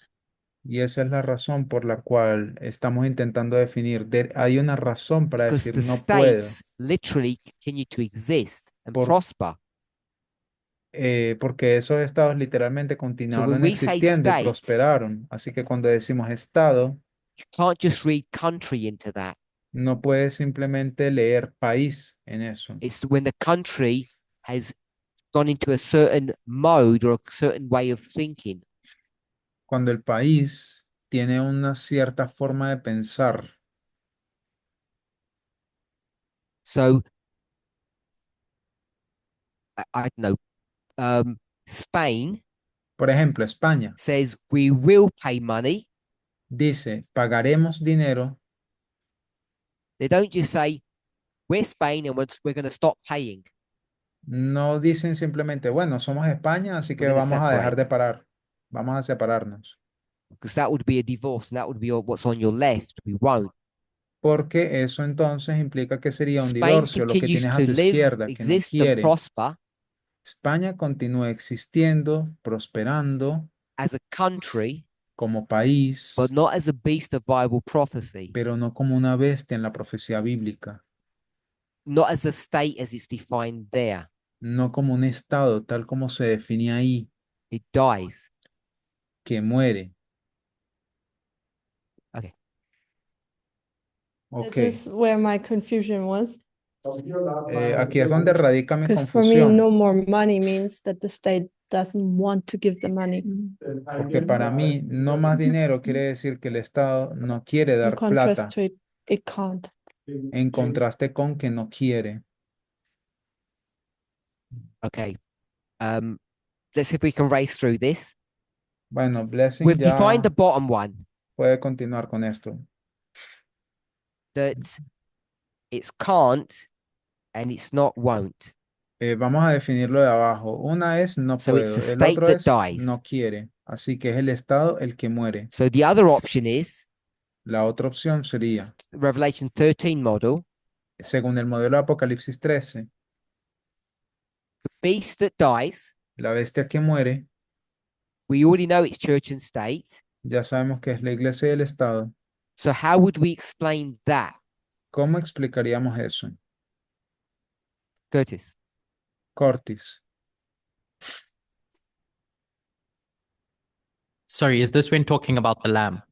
Y esa es la razón por la cual estamos intentando definir. Hay una razón para Because decir the no puedo. states literally continue to exist and Por- prosper. Porque esos estados literalmente continuaron we say existiendo y state, prosperaron. Así que cuando decimos estado, You can't just read country into that. no puedes simplemente leer país en eso. It's when the country has gone into a certain mode or a certain way of thinking. Cuando el país tiene una cierta forma de pensar. So, I don't know. Spain Por ejemplo, España says we will pay money. dice, pagaremos dinero. They don't just say we're Spain and we're going to stop paying. No dicen simplemente, bueno, somos España, así que We're gonna vamos a dejar separate. de parar. Vamos a separarnos. Because that would be a divorce and that would be what's on your left. We won't. Porque eso entonces implica que sería un Spain divorcio, lo que continues tienes to a tu live, izquierda, que no exist, and quiere. prosper España continúa existiendo, prosperando as a country, como país, but not as a beast of Bible prophecy, pero no como una bestia en la profecía bíblica, not as a state as it's defined there. no como un estado tal como se define ahí, It dies. que muere. Okay. Ok, That is where my confusion was. aquí es donde radica mi Because for me, confusión, no more money means that the state doesn't want to give the money. porque para mí no más dinero quiere decir que el Estado no quiere In dar contrast plata, to it, it can't. en contraste con que no quiere. Okay. Let's see if we can race through this. Bueno, Blessing We've ya defined the bottom one. puede continuar con esto. that it's can't and it's not won't. Vamos a definirlo de abajo. Una es no So it's puedo, the el state otro that es dies. no quiere. Así que es el estado el que muere. So the other option is La otra opción sería, Revelation 13 model, según el modelo de Apocalipsis 13, the beast that dies. la bestia que muere, We already know it's church and state. ya sabemos que es la iglesia y el estado. So how would we explain that, ¿Cómo explicaríamos eso? Curtis? Cortis. Sorry, is this when talking about the lamb?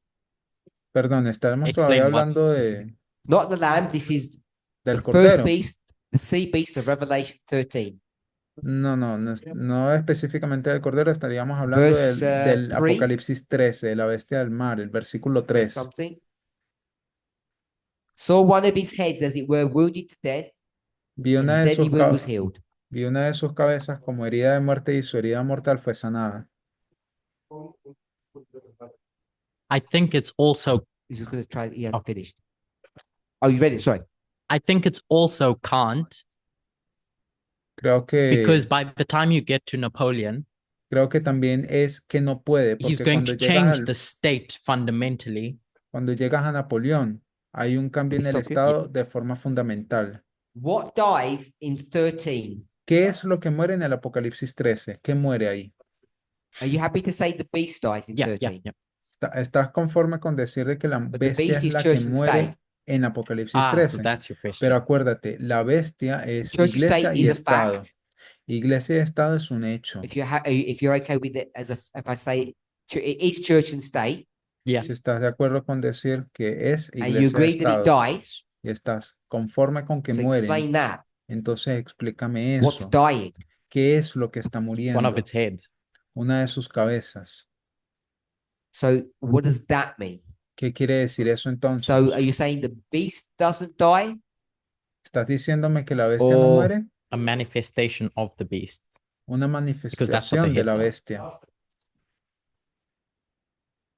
Perdón, estamos Explain todavía what hablando specific- Not the lamb. This is del the first cordero. beast, the sea beast of Revelation 13. No específicamente del cordero, estaríamos hablando Verse, del 3. Apocalipsis 13, de la bestia del mar, el versículo 3. Something. Saw one of his heads, as it were, wounded to death, Vi and una his de deadly sus wound was ca- healed. vi una de sus cabezas como herida de muerte y su herida mortal fue sanada. I think it's also He's just going to try. He hasn't finished. Oh, you read it? Sorry. I think it's also can't Creo que, because by the time you get to Napoleon, creo que también es que no puede, he's porque going cuando to llegas, change al- the state fundamentally. cuando llegas a Napoleón, hay un cambio en el Stop you. estado de forma fundamental. What dies in 13? ¿Qué es lo que muere en el Apocalipsis 13? ¿Qué muere ahí? Are you happy to say the beast dies in Yeah, 13? yeah. ¿Estás conforme con decir de que la But the bestia beast es is la church que and muere state. en Apocalipsis Ah, so 13? that's your question. Pero acuérdate, la bestia es Church and iglesia state y is a estado. fact. Iglesia y estado es un hecho. If you're okay with it, if I say it is church and state, Yeah. Si estás de acuerdo con decir que es and you iglesia y agree that it estado dies, y estás conforme con que so mueren, explain that. entonces explícame What's eso. dying? ¿Qué es lo que está One muriendo? of its heads. Una de sus cabezas. So what does that mean? ¿Qué quiere decir eso entonces? So are you saying the beast doesn't die? ¿Estás diciéndome que la bestia no Or- muere? A manifestation of the beast. Una that's what the manifestación de heads la are. bestia.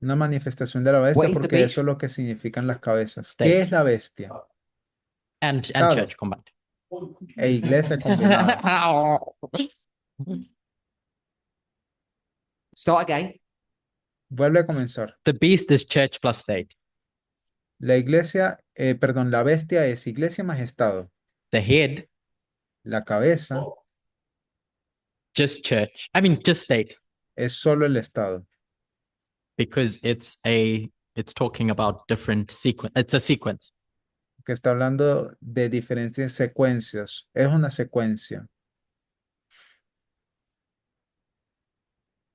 Una manifestación de la What bestia is the porque eso beast? es lo que significan las cabezas. State. ¿Qué es la bestia? And Estado. church combined. E iglesia combinada. Start again. Vuelve a comenzar. The beast is church plus state. La la bestia es iglesia más estado. The head, La cabeza just church. I mean, just state, es solo el estado. because it's talking about different sequence. It's a sequence. Que está hablando de diferentes secuencias. Es una secuencia.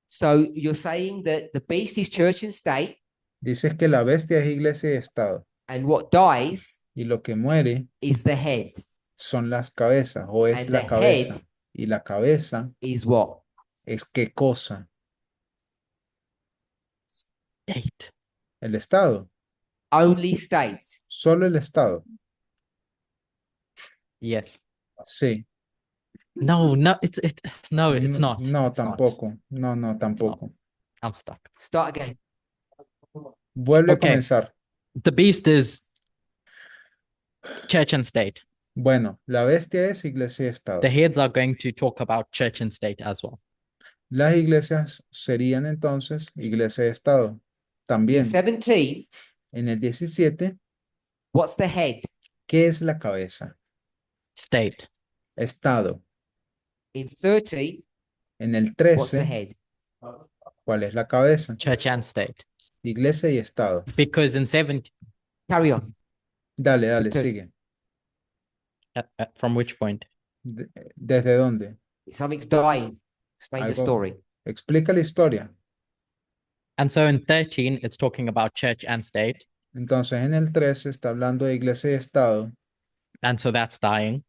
So you're saying that the beast is church and state, Dices que la bestia es iglesia y estado. and what dies Y lo que muere is the head. son las cabezas o es And la the cabeza. head Y la cabeza is what? es qué cosa. State. El estado. Only state. Solo el estado. Yes. Sí. No, it's not. No, It's not. tampoco. No, tampoco. I'm stuck. Start again. Vuelve a Okay. comenzar. The beast is church and state. Bueno, la bestia es iglesia y estado. The heads are going to talk about church and state as well. Las iglesias serían entonces iglesia y estado. In También 17, en el 17, what's the head? ¿qué es la cabeza? State. Estado. In 30, En el what's the 13, head? ¿cuál es la cabeza? Church and state. Iglesia y estado. Because in 17, Carry on. Dale, Thirty. sigue. from which point? ¿Desde dónde? Something's dying. Explain the Algo- story. Explica la historia. And so in 13, it's talking about church and state. Entonces en el 13 está hablando de iglesia y estado. And so that's dying.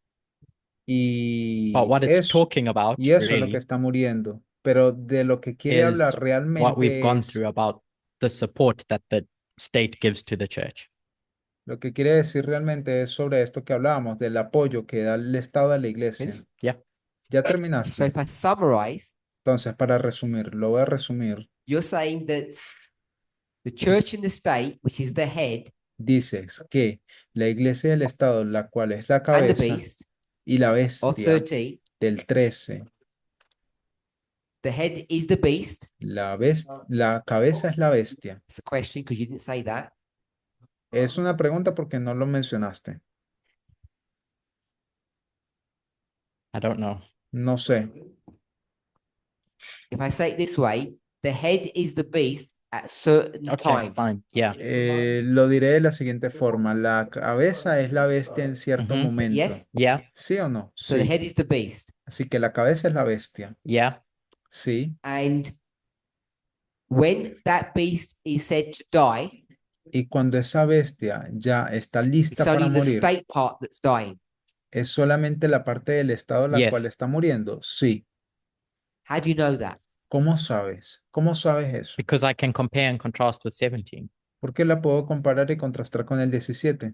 Y But what it's eso, talking about, y eso es lo really, que está muriendo. Pero de lo que quiere is hablar what realmente we've gone es, through about the support that the state gives to the church. lo que quiere decir realmente es sobre esto que hablábamos, del apoyo que da el Estado a la iglesia. Finish? Yeah. Ya So terminaste. if I summarize, Entonces, para resumir, lo voy a resumir. you're saying that the church and the state, which is the head, dices que la iglesia del Estado, la cual es la and the cabeza, beast y la of bestia 13, del 13, the head is the beast. la cabeza es la bestia. It's a question because you didn't say that. Es una pregunta porque no lo mencionaste. I don't know. No sé. If I say it this way, the head is the beast at a certain Okay, time. fine. Yeah. Lo diré de la siguiente forma. La cabeza es la bestia en cierto Mhm. momento. Yes. Yeah. ¿Sí o no? So the Sí. head is the beast. Así que la cabeza es la bestia. Yeah. Sí. And when that beast is said to die, Y cuando esa bestia ya está lista it's para only the morir, state part that's dying. ¿es solamente la parte del Estado la cual Yes. está muriendo? Sí. How do you know that? ¿Cómo sabes? ¿Cómo sabes eso? Because I can compare and contrast with 17. ¿Por qué la puedo comparar y contrastar con el 17?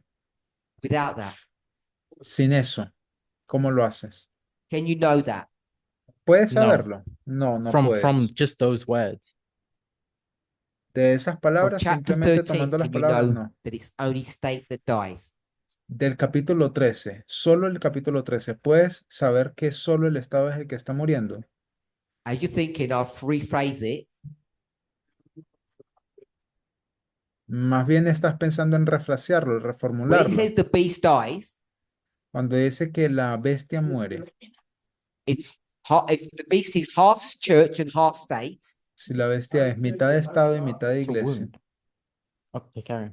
Without that, Sin eso, ¿cómo lo haces? can you know that? ¿Puedes No. saberlo? No, no From puedes. just those words. De esas From palabras, chapter simplemente 13, tomando las can you palabras, know no. that it's only state that dies? Del capítulo 13, solo el capítulo 13, ¿puedes saber que solo el Estado es el que está muriendo? Are you thinking I'll rephrase it? Más bien estás pensando en refrasearlo, When it reformularlo. says the beast dies, Cuando dice que la bestia muere, if the beast is half church and half state, si la bestia es mitad de Estado y mitad de It's a iglesia, wound. Okay, carry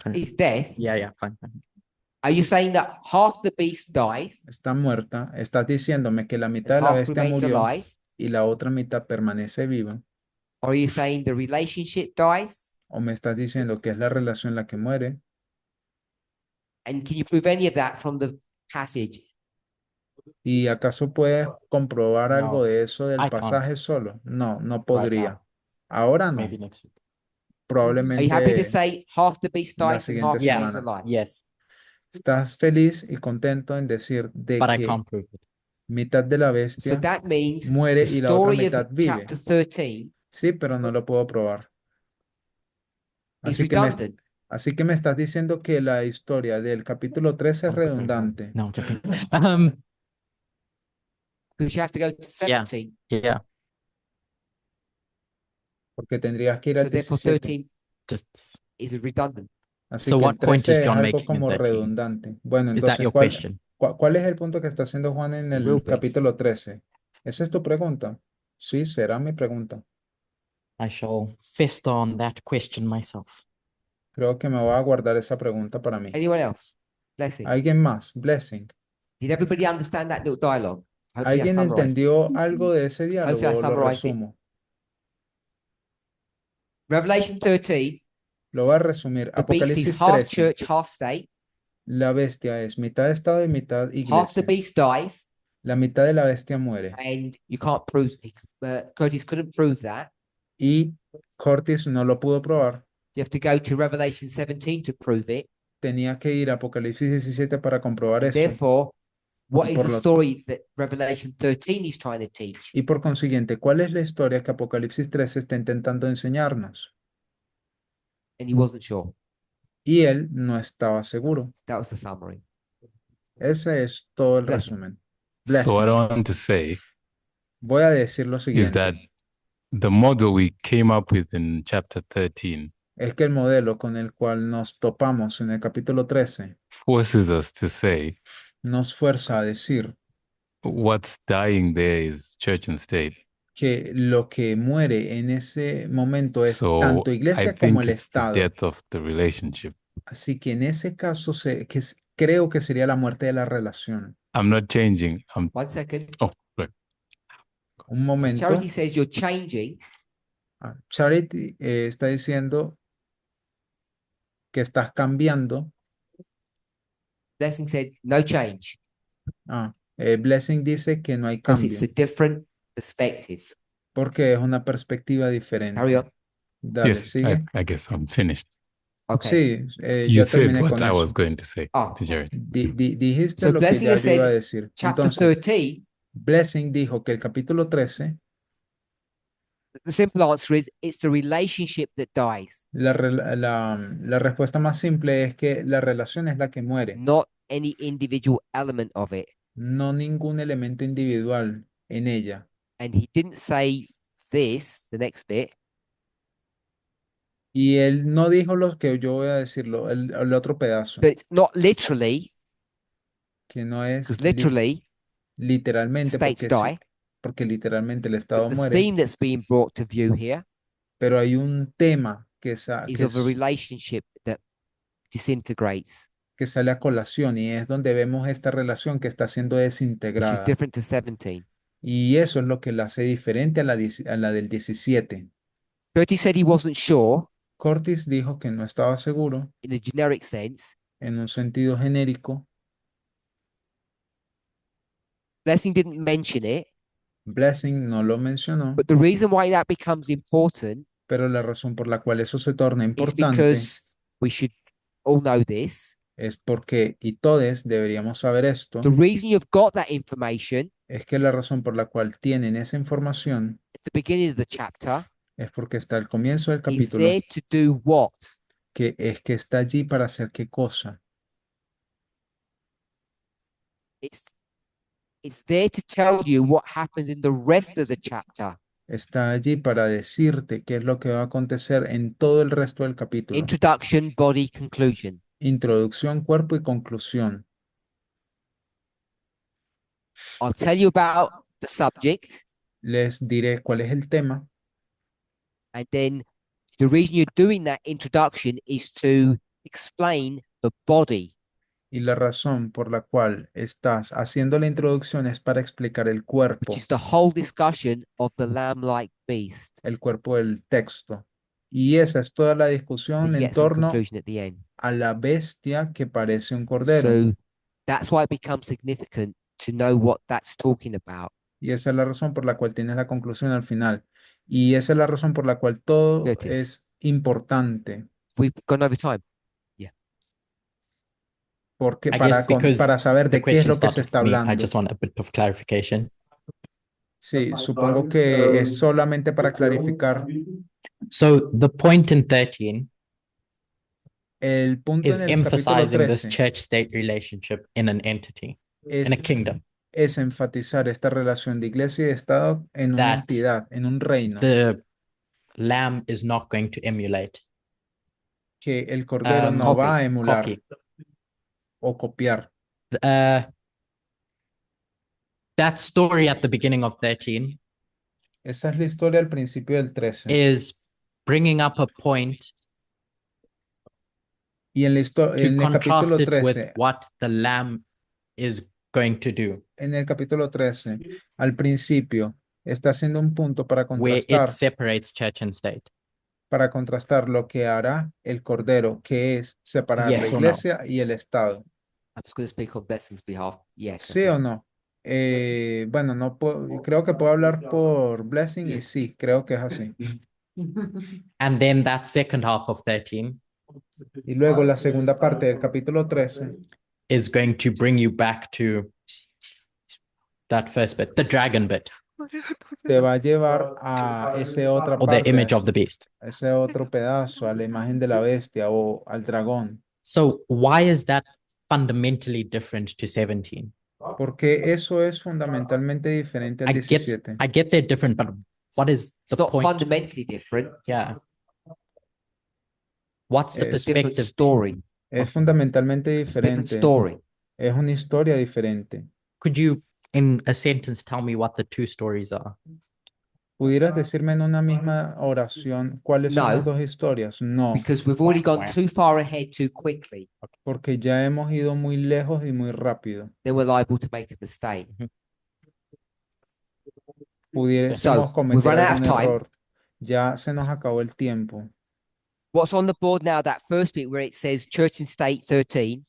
on. is death. Yeah, yeah, fine, fine. Are you saying that half the beast dies está muerta, estás diciéndome que la mitad de and la half bestia remains murió alive? y la otra mitad permanece viva, Or are you saying the relationship dies? o me estás diciendo que es la relación la que muere, And can you prove any of that from the passage? y acaso puedes comprobar algo No, de eso del I can't pasaje solo. No, no right podría. now. Ahora no, Maybe next week. Are you happy to probablemente say half the beast la dies and siguiente half Yeah. remains semana. alive? Yes, Estás feliz y contento en decir de but I que can't prove it. mitad de la So bestia that means muere the y la otra story mitad of vive. chapter 13 Sí, pero no lo puedo probar. is Así que me, redundant. así que me estás diciendo que la historia del capítulo 13 es redundante. No, I'm joking. Because you have to go to 17. Yeah, Porque tendrías que ir So al therefore 17. 13 just is redundant. Así So que what el point is 13 es John algo making in como 13? redundante. Bueno, Is that entonces, your question? ¿cuál es el punto que está haciendo Juan en el Will be. capítulo 13? ¿Esa es tu pregunta? Sí, será mi pregunta. I shall fester on that question myself. Creo que me voy a guardar esa pregunta para mí. Anyone else? Blessing. ¿Alguien más? Blessing. Did everybody understand that little dialogue? Hopefully I ¿Alguien summarized. entendió algo de ese diálogo Hopefully I o lo summarized it. resumo? Revelation 13, Lo voy a resumir. the beast is Apocalipsis half 13. church, half state. La bestia es mitad Estado y mitad Half the iglesia. beast dies, La mitad de la bestia muere. and you can't prove Curtis couldn't prove that. Y Curtis no lo pudo probar. You have to go to Revelation 17 to prove it. Tenía que ir a Apocalipsis 17 para comprobar And eso. therefore, what Y is por the lo- story that Revelation 13 is trying to teach? Y por consiguiente, ¿cuál es la historia que Apocalipsis 13 está intentando enseñarnos? And he wasn't sure. Y él no estaba seguro. That was the summary. Ese es todo el Blessing. resumen. So what Blessing. I want to say Voy a decir lo is siguiente. that the model we came up with in chapter 13 Es que el modelo con el cual nos topamos en el capítulo 13 forces us to say nos fuerza a decir what's dying there is church and state. que lo que muere en ese momento es So tanto I iglesia como think el it's the Estado. death of the relationship. Así que en ese caso creo que sería la muerte de la relación. I'm not changing. 1 second. Oh, right. Un So momento. Charity says you're changing. Charity está diciendo que estás cambiando. Blessing said no change Blessing dice que no hay because cambio it's a different perspective. porque es una perspectiva diferente. Carry on. Dale, Yes, sigue. I guess I'm finished. Okay. Sí, You ya said terminé what con I eso. was going to say Oh. to Jared. Dijiste So lo que Blessing ya has yo iba a said decir. Chapter Entonces, 13 Blessing dijo que el capítulo 13 The simple answer is it's the relationship that dies, La respuesta más simple es que la relación es la que muere, not any individual element of it. no ningún elemento individual en ella. And he didn't say this, the next bit, Y él no dijo lo que yo voy a decirlo, el otro pedazo, but it's not literally, que no es because literally literalmente, states porque, die. porque literalmente el But Estado the muere, theme that's being brought to view here pero hay un tema is of a relationship that disintegrates, que sale a colación y es donde vemos esta relación que está siendo which is desintegrada. different to 17. Y eso es lo que la hace diferente a la del 17. Bertie said he wasn't sure Curtis dijo que no estaba seguro in a generic sense. en un sentido genérico. Blessing didn't mention it, Blessing no lo mencionó, but the reason why that becomes important pero la razón por la cual eso se torna is importante because we should all know this. es porque, y todos deberíamos saber esto, The reason you've got that information es que la razón por la cual tienen esa información at the beginning of the chapter es porque está al comienzo del is capítulo, there to do what? que es que está allí para hacer qué cosa. It's there to tell you what happens in the rest of the chapter. Está allí para decirte qué es lo que va a acontecer en todo el resto del capítulo. Introduction, body, conclusion. Introducción, cuerpo y conclusión. I'll tell you about the subject, Les diré cuál es el tema and then the reason you're doing that introduction is to explain the body. y la razón por la cual estás haciendo la introducción es para explicar el cuerpo, Which is the whole discussion of the lamb-like beast. el cuerpo del texto. Y esa es toda la discusión Then you en get some torno conclusion at the end. a la bestia que parece un cordero. So that's why it becomes significant to know what that's talking about. Y esa es la razón por la cual tienes la conclusión al final. Y esa es la razón por la cual todo Curtis. es importante. We've gone over time. Porque I guess because para saber the de qué es question lo que se started está for me, I hablando. just want a bit of clarification. Sí, supongo que es solamente para clarificar. So the point in 13 El punto is en el capítulo emphasizing this 13 church-state relationship in an entity, es, in a kingdom. es enfatizar esta relación de iglesia y de Estado en una That entidad, en un reino, The lamb is not going to emulate. que el cordero no copy, va a emular Copy. o copiar. That story at the beginning of 13 Esa es la historia al principio del 13. is bringing up a point Y en, to en el contrast capítulo it with 13, what the lamb is going to do, en el capítulo 13, al principio, está haciendo un punto where it separates church and state. para contrastar lo que hará el cordero, que es separar Yes la or no? iglesia y el Estado. I'm just going to speak on Blessing's behalf. Yes. I ¿Sí think. o no? Bueno, no creo que puedo hablar por Blessing y sí, creo que es así. And then that second half of 13 Y luego la segunda parte del capítulo 13 is going to bring you back to that first bit, the dragon bit, te va a llevar a esa otra or the parte, image of the beast. a ese otro pedazo, a la imagen de la bestia o al dragón. So why is that fundamentally different to 17? Porque eso es fundamentalmente diferente al I get 17. I get they're different, but what is the It's not point? fundamentally different. Yeah. What's the It's It's a different perspective? story. Es fundamentalmente It's a different diferente. story. Es una historia diferente. Could you, in a sentence, tell me what the two stories are? ¿Pudieras decirme en una misma oración cuáles son las No. dos historias? No, Because we've already gone too far ahead too quickly. porque ya hemos ido muy lejos y muy rápido. Then we're liable to make a mistake. Pudiésemos So, we've cometer run out of algún time. error. Ya se nos acabó el tiempo. What's on the board now, that first bit where it says church and state 13,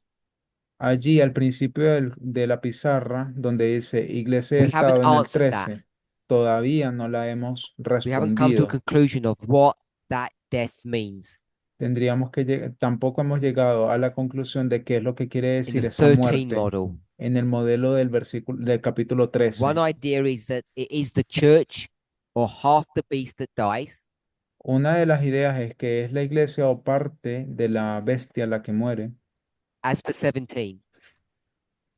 Allí al principio de la pizarra, donde dice Iglesia y We haven't Estado en el answered that. 13, todavía no la hemos we haven't come to a respondido. conclusion of what that death means. Tendríamos que tampoco hemos llegado a la conclusión de qué es lo que quiere In decir the esa 13 muerte model, en el modelo del capítulo 13. one idea is that it is the church or half the beast that dies, Una de las ideas es que es la iglesia o parte de la bestia la que muere, as per 17,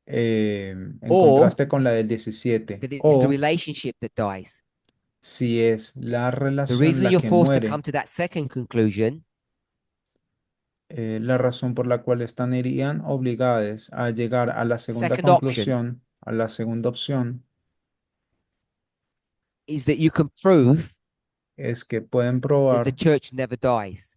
en or contraste con la del 17, that it's the o relationship that dies. si es la The relación reason la you're que forced to muere, come to that second conclusion la razón por la cual estarían obligadas a llegar a la segunda second option conclusión, a la segunda opción, is that you can prove es que pueden that the probar church never dies.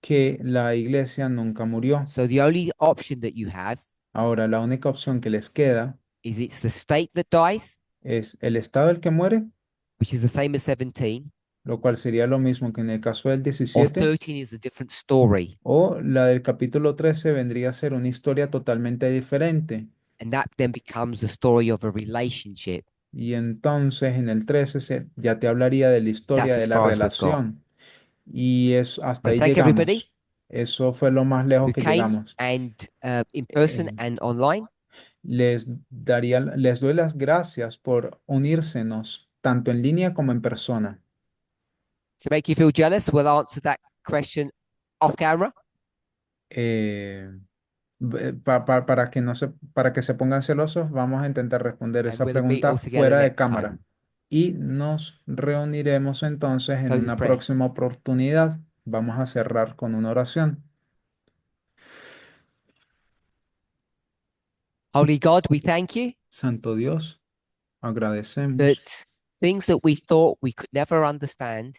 que la iglesia nunca murió. So the only option that you have Ahora, la única opción que les queda is it's the state that dies, es el estado el que muere, which is the same as 17, lo cual sería lo mismo que en el caso del or 17, 13 is a different story. o la del capítulo 13 vendría a ser una historia totalmente diferente. And that then becomes the story of a relationship. Y entonces en el 13 ya te hablaría de la historia That's de as la far as we've got. relación. Y hasta I ahí thank everybody llegamos. Eso fue lo más lejos who que came llegamos. and in person Eh, and online. les doy las gracias por unírsenos, tanto en línea como en persona. To make you feel jealous, we'll answer that question off camera. Eh, para que se pongan celosos, vamos a intentar responder And esa we'll meet pregunta all together fuera de next time. cámara. Y nos reuniremos entonces en Close with una prayer. próxima oportunidad. Vamos a cerrar con una oración. Holy God, we thank you Santo Dios, agradecemos that things that we thought we could never understand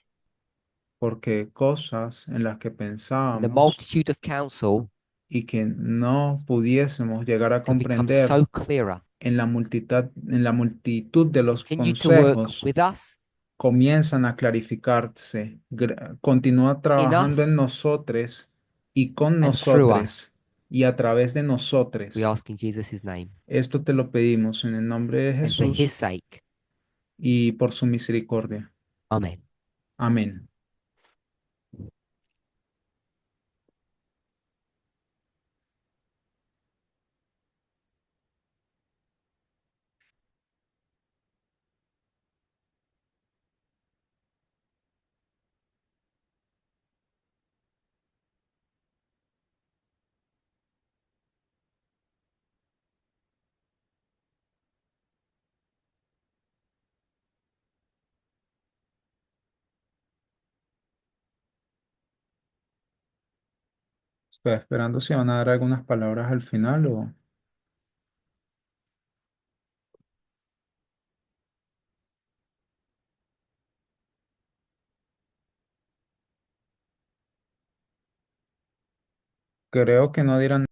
porque cosas en las que in the pensábamos multitude of counsel y que no pudiésemos llegar a could become comprender so clearer. en la multitud de los Continue to work consejos with us, comienzan a clarificarse. Continúa in trabajando en us, nosotros y con and through us. nosotros y a través de We nosotros. ask in Jesus' name Esto te lo pedimos en el nombre de and for his Jesús sake. y por su misericordia. Amen. Amén. Estoy esperando si van a dar algunas palabras al final o... Creo que no dirán